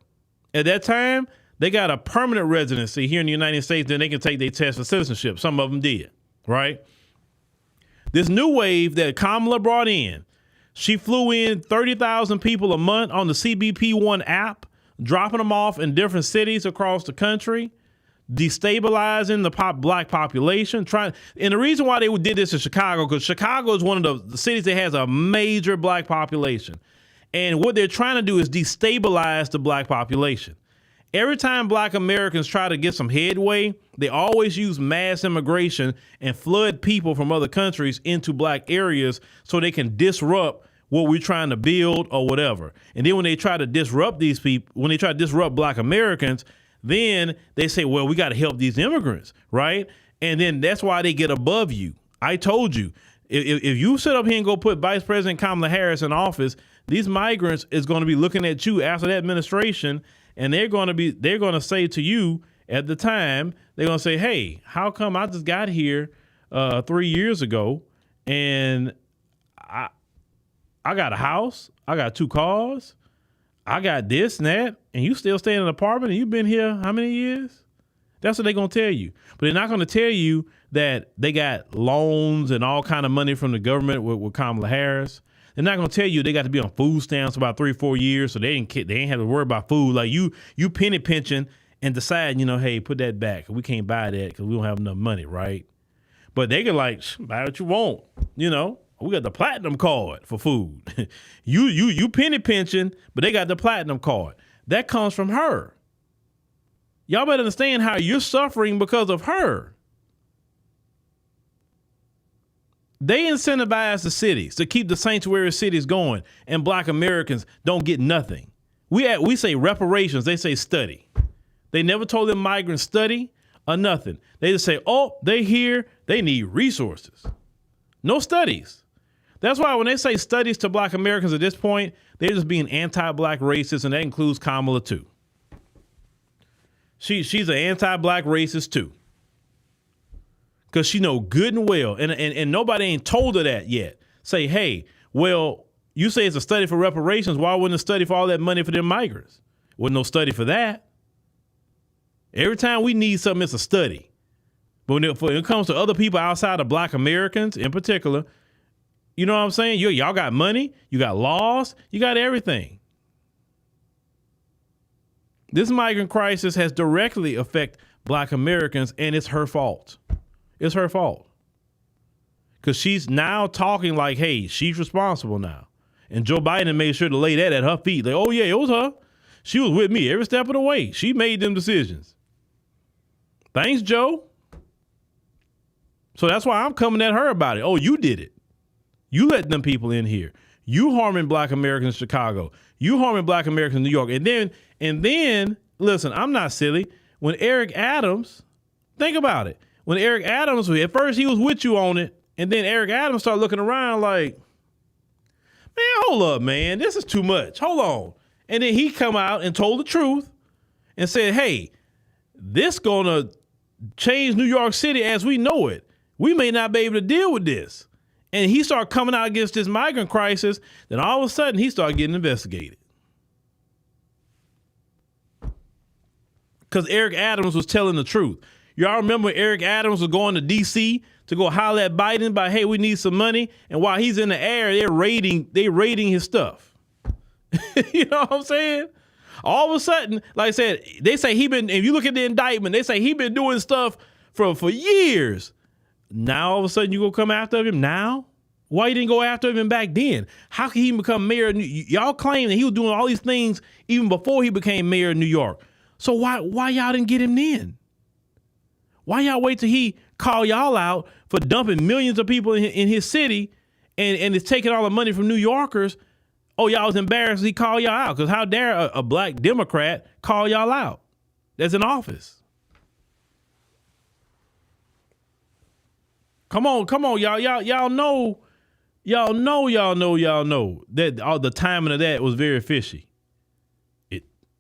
At that time, they got a permanent residency here in the United States. Then they can take their test for citizenship. Some of them did, right? This new wave that Kamala brought in, she flew in 30,000 people a month on the CBP1 app, dropping them off in different cities across the country, destabilizing the black population. And the reason why they did this in Chicago, because Chicago is one of the cities that has a major black population. And what they're trying to do is destabilize the black population. Every time black Americans try to get some headway, they always use mass immigration and flood people from other countries into black areas so they can disrupt what we're trying to build or whatever. And then when they try to disrupt these people, when they try to disrupt black Americans, then they say, well, we got to help these immigrants, right? And then that's why they get above you. I told you, if you sit up here and go put Vice President Kamala Harris in office, these migrants is going to be looking at you after that administration, and they're going to say to you at the time, they're going to say, hey, how come I just got here 3 years ago and I got a house, I got 2 cars, I got this and that, and you still stay in an apartment and you've been here how many years? That's what they're going to tell you. But they're not going to tell you that they got loans and all kind of money from the government with Kamala Harris. They're not going to tell you they got to be on food stamps about 3 or 4 years, so they ain't have to worry about food. Like you penny pinching and decide, hey, put that back. We can't buy that because we don't have enough money, right? But they can buy what you want, We got the platinum card for food. you penny pinching, but they got the platinum card. That comes from her. Y'all better understand how you're suffering because of her. They incentivize the cities to keep the sanctuary cities going, and black Americans don't get nothing. We say reparations, they say study. They never told them migrants study or nothing. They just say, oh, they here, they need resources. No studies. That's why when they say studies to black Americans at this point, they're just being anti-black racist, and that includes Kamala too. She's an anti-black racist too. Because she know good and well, and nobody ain't told her that yet. Say, hey, well, you say it's a study for reparations. Why wouldn't it study for all that money for them migrants? Wasn't no study for that. Every time we need something, it's a study. But when it comes to other people outside of black Americans in particular, you know what I'm saying? Y'all got money, you got laws, you got everything. This migrant crisis has directly affected black Americans, and it's her fault. It's her fault. Because she's now talking like, hey, she's responsible now. And Joe Biden made sure to lay that at her feet. Like, oh, yeah, it was her. She was with me every step of the way. She made them decisions. Thanks, Joe. So that's why I'm coming at her about it. Oh, you did it. You let them people in here. You harming black Americans in Chicago. You harming black Americans in New York. And then, listen, I'm not silly. When Eric Adams, think about it. When Eric Adams, at first he was with you on it, and then Eric Adams started looking around like, man, hold up, man, this is too much. Hold on. And then he come out and told the truth and said, hey, this gonna change New York City as we know it. We may not be able to deal with this. And he started coming out against this migrant crisis. Then all of a sudden he started getting investigated. Because Eric Adams was telling the truth. Y'all remember Eric Adams was going to D.C. to go holler at Biden about, hey, we need some money. And while he's in the air, they're raiding his stuff. You know what I'm saying? All of a sudden, like I said, they say if you look at the indictment, they say he been doing stuff for years. Now all of a sudden you gonna come after him now? Why you didn't go after him back then? How could he become mayor of New York? Y'all claim that he was doing all these things even before he became mayor of New York. So why y'all didn't get him then? Why y'all wait till he call y'all out for dumping millions of people in his city and is taking all the money from New Yorkers? Oh, y'all was embarrassed he called y'all out, because how dare a black Democrat call y'all out that's in office? Come on, y'all know that all the timing of that was very fishy.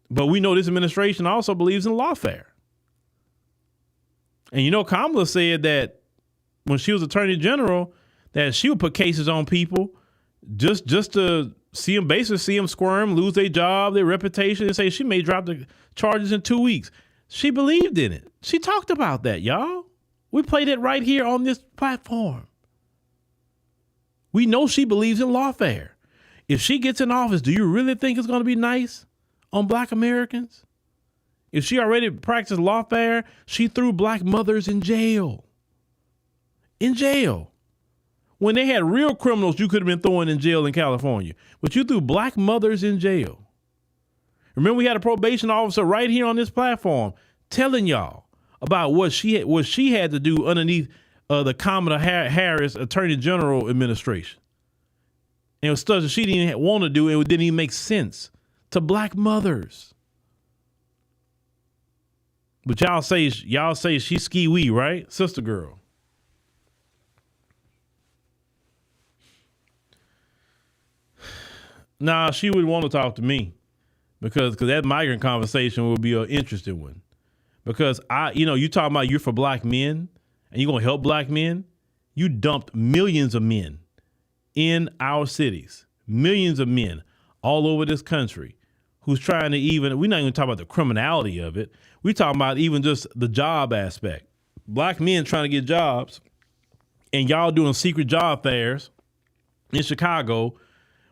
But we know this administration also believes in lawfare. And you know, Kamala said that when she was Attorney General, that she would put cases on people just to see them squirm, lose their job, their reputation, and say she may drop the charges in 2 weeks. She believed in it. She talked about that, y'all. We played it right here on this platform. We know she believes in lawfare. If she gets in office, do you really think it's going to be nice on black Americans? If she already practiced lawfare, she threw black mothers in jail. In jail. When they had real criminals you could have been throwing in jail in California. But you threw black mothers in jail. Remember, we had a probation officer right here on this platform telling y'all about what she had to do underneath the Kamala Harris Attorney General administration. And it was stuff that she didn't want to do, and it didn't even make sense to black mothers. But y'all say she's ski-wee, right? Sister girl. Nah, she would want to talk to me because that migrant conversation would be an interesting one. Because you talking about you're for black men and you're going to help black men. You dumped millions of men in our cities, millions of men all over this country who's trying to we're not even talking about the criminality of it. We're talking about even just the job aspect. Black men trying to get jobs, and y'all doing secret job fairs in Chicago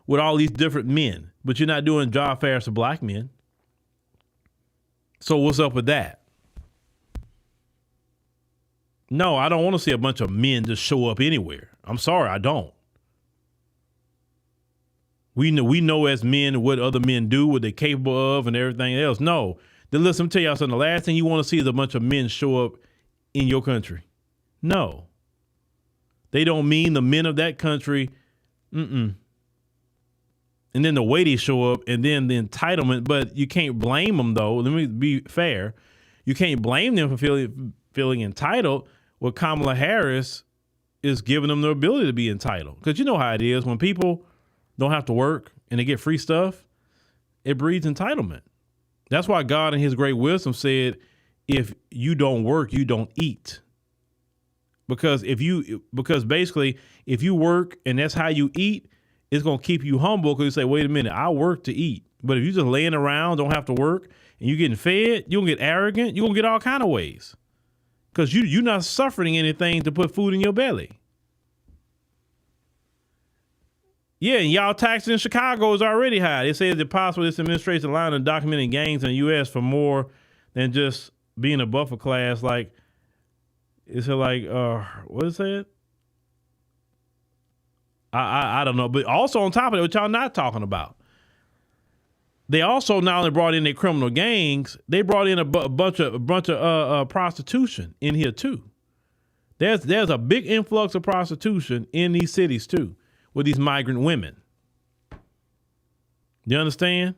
with all these different men, but you're not doing job fairs for black men. So what's up with that? No, I don't want to see a bunch of men just show up anywhere. I'm sorry, I don't. We know as men what other men do, what they're capable of, and everything else. No, then listen, let me tell y'all something. The last thing you want to see is a bunch of men show up in your country. No, they don't mean the men of that country. And then the way they show up, and then the entitlement. But you can't blame them, though. Let me be fair. You can't blame them for feeling entitled. Well, Kamala Harris is giving them the ability to be entitled. Because you know how it is. When people don't have to work and they get free stuff, it breeds entitlement. That's why God in his great wisdom said, if you don't work, you don't eat. Because basically, if you work and that's how you eat, it's going to keep you humble, because you say, wait a minute, I work to eat. But if you just laying around, don't have to work, and you're getting fed, you're going to get arrogant, you're going to get all kind of ways. Because you're not suffering anything to put food in your belly. Yeah, and y'all taxes in Chicago is already high. They say it's possible this administration allowing undocumented gangs in the U.S. for more than just being a buffer class. Like, what is it? I don't know. But also on top of it, what y'all not talking about, they also not only brought in their criminal gangs, they brought in a bunch of prostitution in here too. There's a big influx of prostitution in these cities too, with these migrant women. You understand?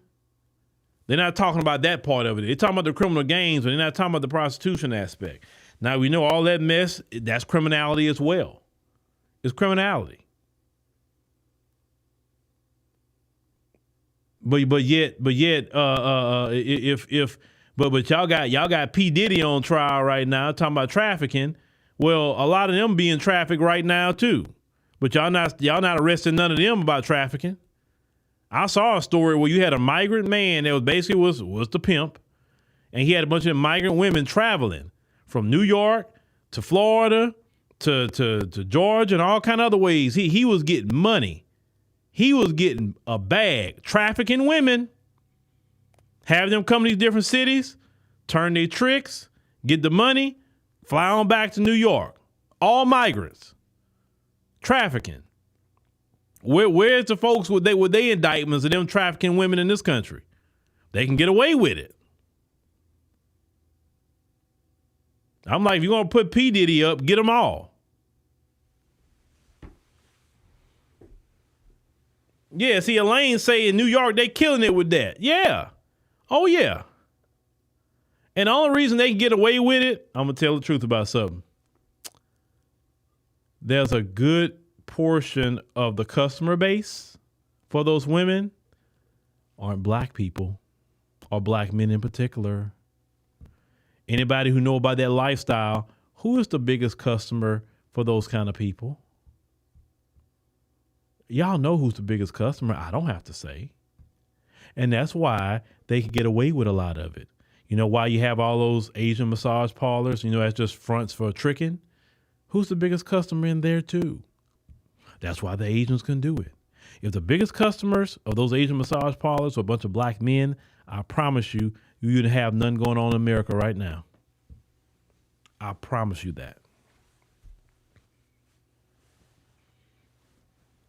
They're not talking about that part of it. They're talking about the criminal gangs, but they're not talking about the prostitution aspect. Now we know all that mess, that's criminality as well. It's criminality. But yet, y'all got P. Diddy on trial right now talking about trafficking. Well, a lot of them being trafficked right now too. But y'all not arresting none of them about trafficking. I saw a story where you had a migrant man that was basically was the pimp, and he had a bunch of migrant women traveling from New York to Florida to Georgia and all kind of other ways. He was getting money. He was getting a bag, trafficking women, have them come to these different cities, turn their tricks, get the money, fly on back to New York. All migrants, trafficking. Where's the folks with they indictments of them trafficking women in this country? They can get away with it. I'm like, if you're going to put P. Diddy up, get them all. Yeah, see, Elaine say in New York, they killing it with that. Yeah. Oh, yeah. And the only reason they can get away with it, I'm going to tell the truth about something. There's a good portion of the customer base for those women aren't black people or black men in particular. Anybody who know about that lifestyle, who is the biggest customer for those kind of people? Y'all know who's the biggest customer. I don't have to say. And that's why they can get away with a lot of it. You know why you have all those Asian massage parlors, that's just fronts for tricking? Who's the biggest customer in there too? That's why the Asians can do it. If the biggest customers of those Asian massage parlors are a bunch of black men, I promise you, you'd have nothing going on in America right now. I promise you that.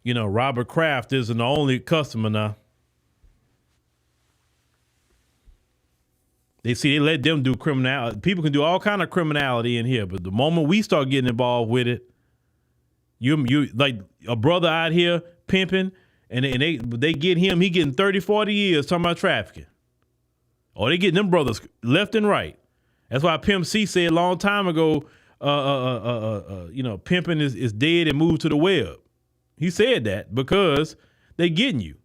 Robert Kraft isn't the only customer now. They let them do criminality. People can do all kind of criminality in here, but the moment we start getting involved with it, you like a brother out here pimping, and they get him, he getting 30, 40 years talking about trafficking. Or they getting them brothers left and right. That's why Pimp C said a long time ago, pimping is dead and moved to the web. He said that because they getting you.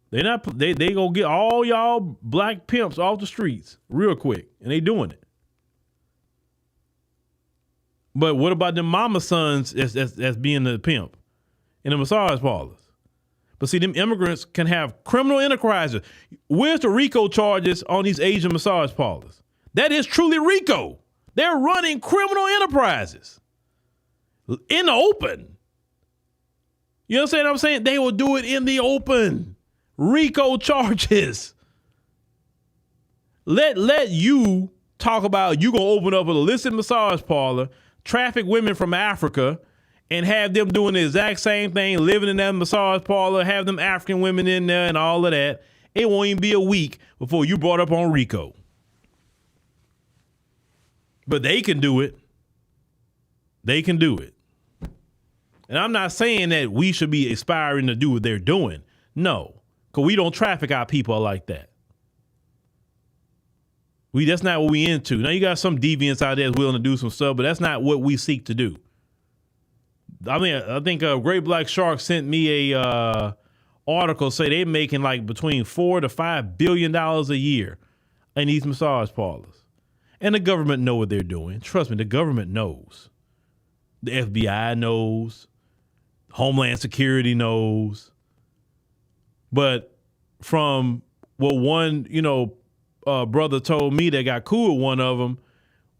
They gonna get all y'all black pimps off the streets real quick, and they doing it. But what about them mama sons as being the pimp in the massage parlors? But see, them immigrants can have criminal enterprises. Where's the RICO charges on these Asian massage parlors? That is truly RICO. They're running criminal enterprises in the open. You understand what I'm saying? They will do it in the open. RICO charges. Let you talk about you gonna open up a illicit massage parlor, traffic women from Africa, and have them doing the exact same thing, living in that massage parlor, have them African women in there and all of that. It won't even be a week before you brought up on RICO. But they can do it. They can do it. And I'm not saying that we should be aspiring to do what they're doing. No, because we don't traffic our people like that. That's not what we into. Now you got some deviants out there that's willing to do some stuff, but that's not what we seek to do. I mean, I think Great Black Shark sent me a article say they're making like between $4 to $5 billion a year in these massage parlors. And the government know what they're doing. Trust me, the government knows. The FBI knows. Homeland Security knows. But from what one, brother told me that got cool with one of them,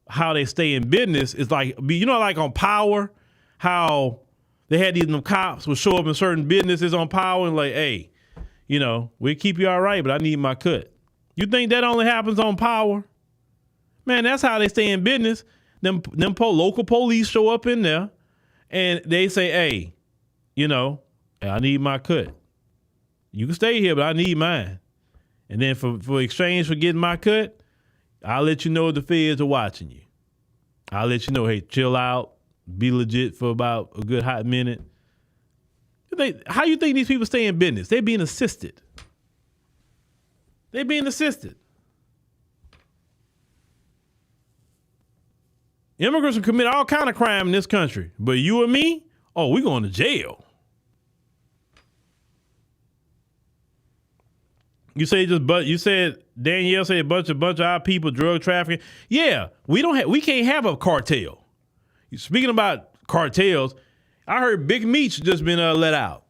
how they stay in business is like, like on Power, how they had these cops would show up in certain businesses on Power and like, hey, we'll keep you all right, but I need my cut. You think that only happens on Power? Man, that's how they stay in business. Them local police show up in there and they say, hey, I need my cut. You can stay here, but I need mine. And then for exchange for getting my cut, I'll let you know the feds are watching you. I'll let you know, hey, chill out, be legit for about a good hot minute. How you think these people stay in business? They're being assisted. They're being assisted. Immigrants can commit all kind of crime in this country, but you and me, we going to jail. You said Danielle said a bunch of our people drug trafficking. Yeah, we can't have a cartel. Speaking about cartels, I heard Big Meech just been let out.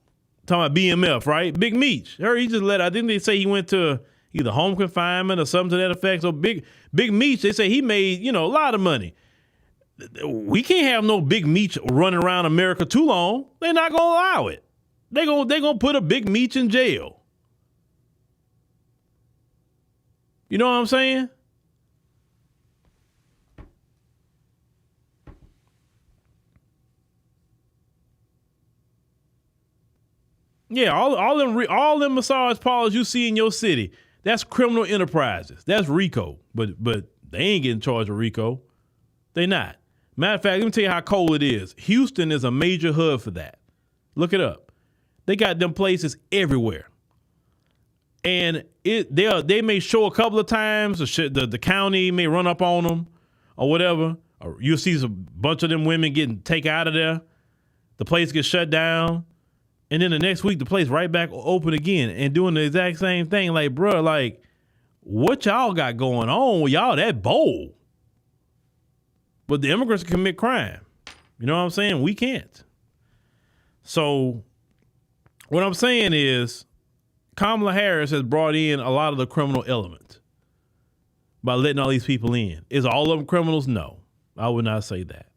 Talking about BMF, right? Big Meech. I heard he just let out. I think they say he went to either home confinement or something to that effect. So Big Meech, they say he made, a lot of money. We can't have no Big Meech running around America too long. They're not going to allow it. They're gonna put a Big Meech in jail. You know what I'm saying? Yeah, all them massage parlors you see in your city, that's criminal enterprises. That's RICO. But they ain't getting charged with RICO. They not. Matter of fact, let me tell you how cold it is. Houston is a major hub for that. Look it up. They got them places everywhere. And they may show a couple of times, the county may run up on them or whatever. Or you'll see a bunch of them women getting taken out of there. The place gets shut down. And then the next week, the place right back open again and doing the exact same thing. Like, bro, like, what y'all got going on? Y'all that bold. But the immigrants can commit crime. You know what I'm saying? We can't. So what I'm saying is Kamala Harris has brought in a lot of the criminal element by letting all these people in. Is all of them criminals? No, I would not say that.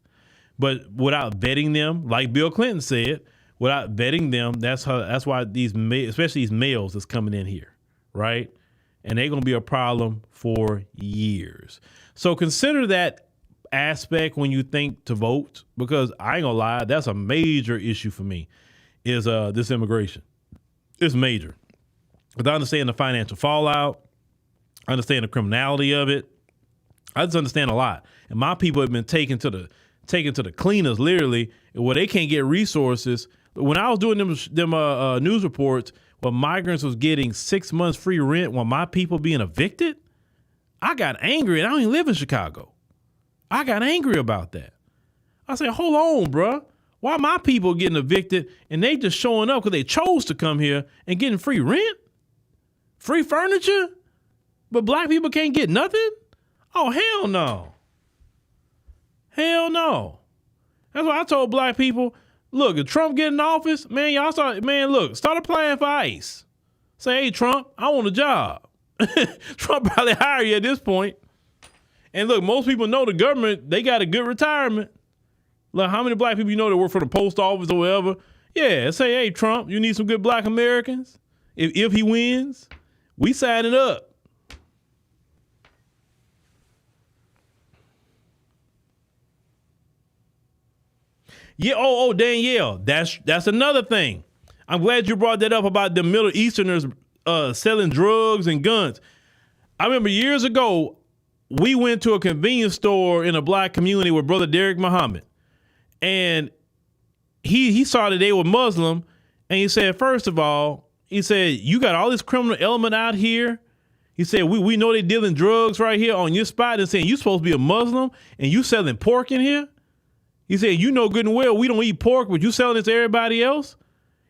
But without vetting them, like Bill Clinton said, without vetting them, that's why especially these males that's coming in here, right? And they're going to be a problem for years. So consider that aspect when you think to vote, because I ain't gonna lie, that's a major issue for me, is this immigration. It's major. Because I understand the financial fallout, I understand the criminality of it. I just understand a lot. And my people have been taken to the cleaners, literally, where they can't get resources. When I was doing them news reports where migrants was getting 6 months free rent while my people being evicted, I got angry, and I don't even live in Chicago. I got angry about that. I said, hold on, bruh. Why my people getting evicted and they just showing up because they chose to come here and getting free rent? Free furniture? But black people can't get nothing? Oh, hell no. Hell no. That's why I told black people, look, if Trump get in office, man, start applying for ICE. Say, hey, Trump, I want a job. Trump probably hire you at this point. And look, most people know the government, they got a good retirement. Look, how many black people you know that work for the post office or whatever? Yeah, say, hey, Trump, you need some good black Americans? If he wins, we sign it up. Yeah, Danielle, that's another thing. I'm glad you brought that up about the Middle Easterners selling drugs and guns. I remember years ago, we went to a convenience store in a black community with Brother Derek Muhammad. And he saw that they were Muslim. And he said, first of all, he said, you got all this criminal element out here. He said, we know they dealing drugs right here on your spot, and saying you supposed to be a Muslim and you selling pork in here. He said, you know good and well we don't eat pork, but you selling it to everybody else.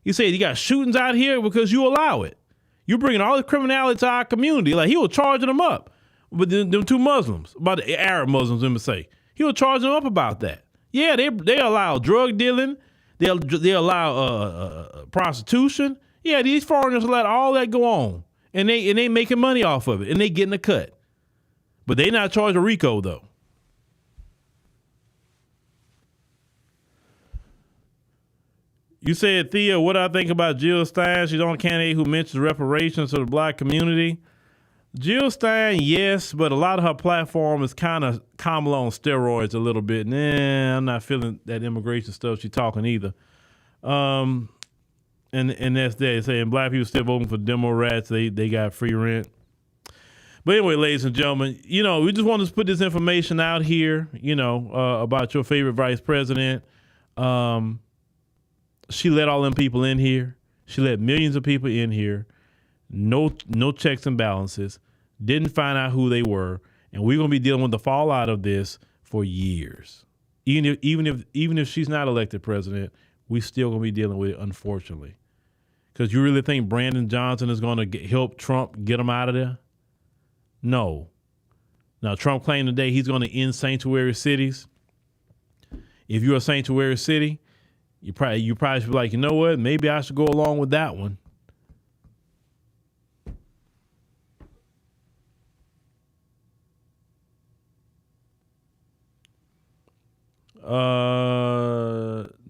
He said, you got shootings out here because you allow it. You're bringing all this criminality to our community. Like, he was charging them up. But them two Muslims, about the Arab Muslims, let me say, he was charging them up about that. Yeah, they allow drug dealing. They allow prostitution. Yeah, these foreigners let all that go on, and they making money off of it, and they getting a cut. But they not charged a RICO though. You said, Thea, what I think about Jill Stein? She's the only candidate who mentions reparations to the black community. Jill Stein, yes, but a lot of her platform is kind of Kamala on steroids a little bit. Nah, I'm not feeling that immigration stuff she's talking either. And that's that. Saying black people still voting for demo rats. They got free rent. But anyway, ladies and gentlemen, we just wanted to put this information out here, about your favorite vice president. She let all them people in here. She let millions of people in here. No checks and balances. Didn't find out who they were, and we're gonna be dealing with the fallout of this for years. Even if she's not elected president, we still gonna be dealing with it, unfortunately. Because you really think Brandon Johnson is gonna help Trump get him out of there? No. Now Trump claimed today he's gonna end sanctuary cities. If you're a sanctuary city, you probably should be like, you know what? Maybe I should go along with that one.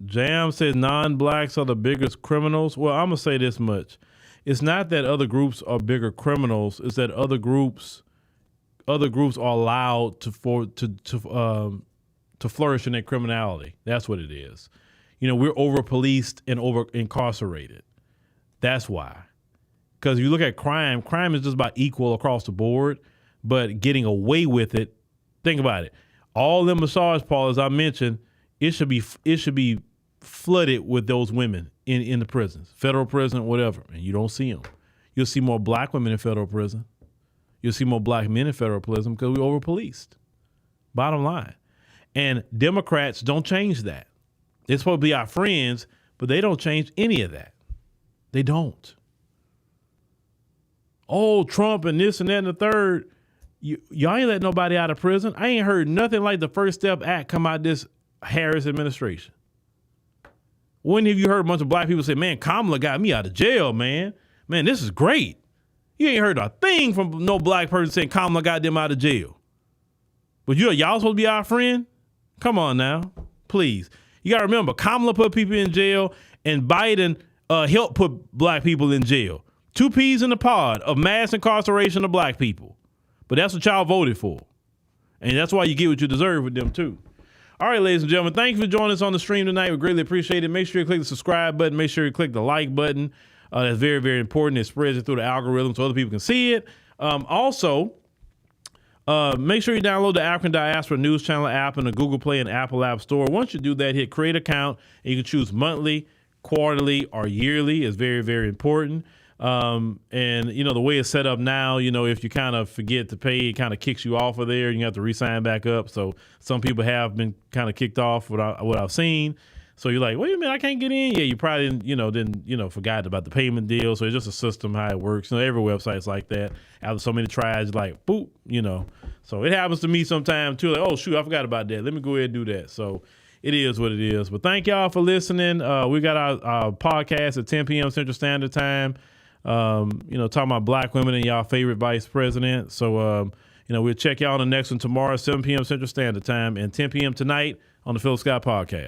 Jam said non-blacks are the biggest criminals. Well, I'm gonna say this much: it's not that other groups are bigger criminals; it's that other groups are allowed to flourish in their criminality. That's what it is. We're over-policed and over-incarcerated. That's why. Because if you look at crime is just about equal across the board, but getting away with it. Think about it. All them massage parlors I mentioned, it should be flooded with those women in the prisons, federal prison, whatever, and you don't see them. You'll see more black women in federal prison. You'll see more black men in federal prison because we're over-policed. Bottom line. And Democrats don't change that. They're supposed to be our friends, but they don't change any of that. They don't. Oh, Trump and this and that and the third. Y'all ain't let nobody out of prison. I ain't heard nothing like the First Step Act come out this Harris administration. When have you heard a bunch of black people say, man, Kamala got me out of jail, man. Man, this is great. You ain't heard a thing from no black person saying Kamala got them out of jail. But y'all supposed to be our friend? Come on now, please. You got to remember, Kamala put people in jail and Biden helped put black people in jail. 2 peas in the pod of mass incarceration of black people. But that's what y'all voted for. And that's why you get what you deserve with them, too. All right, ladies and gentlemen, thank you for joining us on the stream tonight. We greatly appreciate it. Make sure you click the subscribe button. Make sure you click the like button. That's very, very important. It spreads it through the algorithm so other people can see it. Also, make sure you download the African Diaspora News Channel app in the Google Play and Apple App Store. Once you do that, hit create account, and you can choose monthly, quarterly, or yearly. It's very, very important. And the way it's set up now, if you kind of forget to pay, it kind of kicks you off of there. You have to re-sign back up. So some people have been kind of kicked off what I've seen. So you're like, wait a minute, I can't get in. Yeah, you probably didn't forgot about the payment deal. So it's just a system how it works. Every website's like that. After so many tries, like boop, So it happens to me sometime too. Like, oh shoot, I forgot about that. Let me go ahead and do that. So it is what it is. But thank y'all for listening. We got our podcast at 10 p.m. Central Standard Time. Talking about black women and y'all favorite vice president. So, we'll check y'all on the next one tomorrow, 7 p.m. Central Standard Time and 10 p.m. tonight on the Phillip Scott Podcast.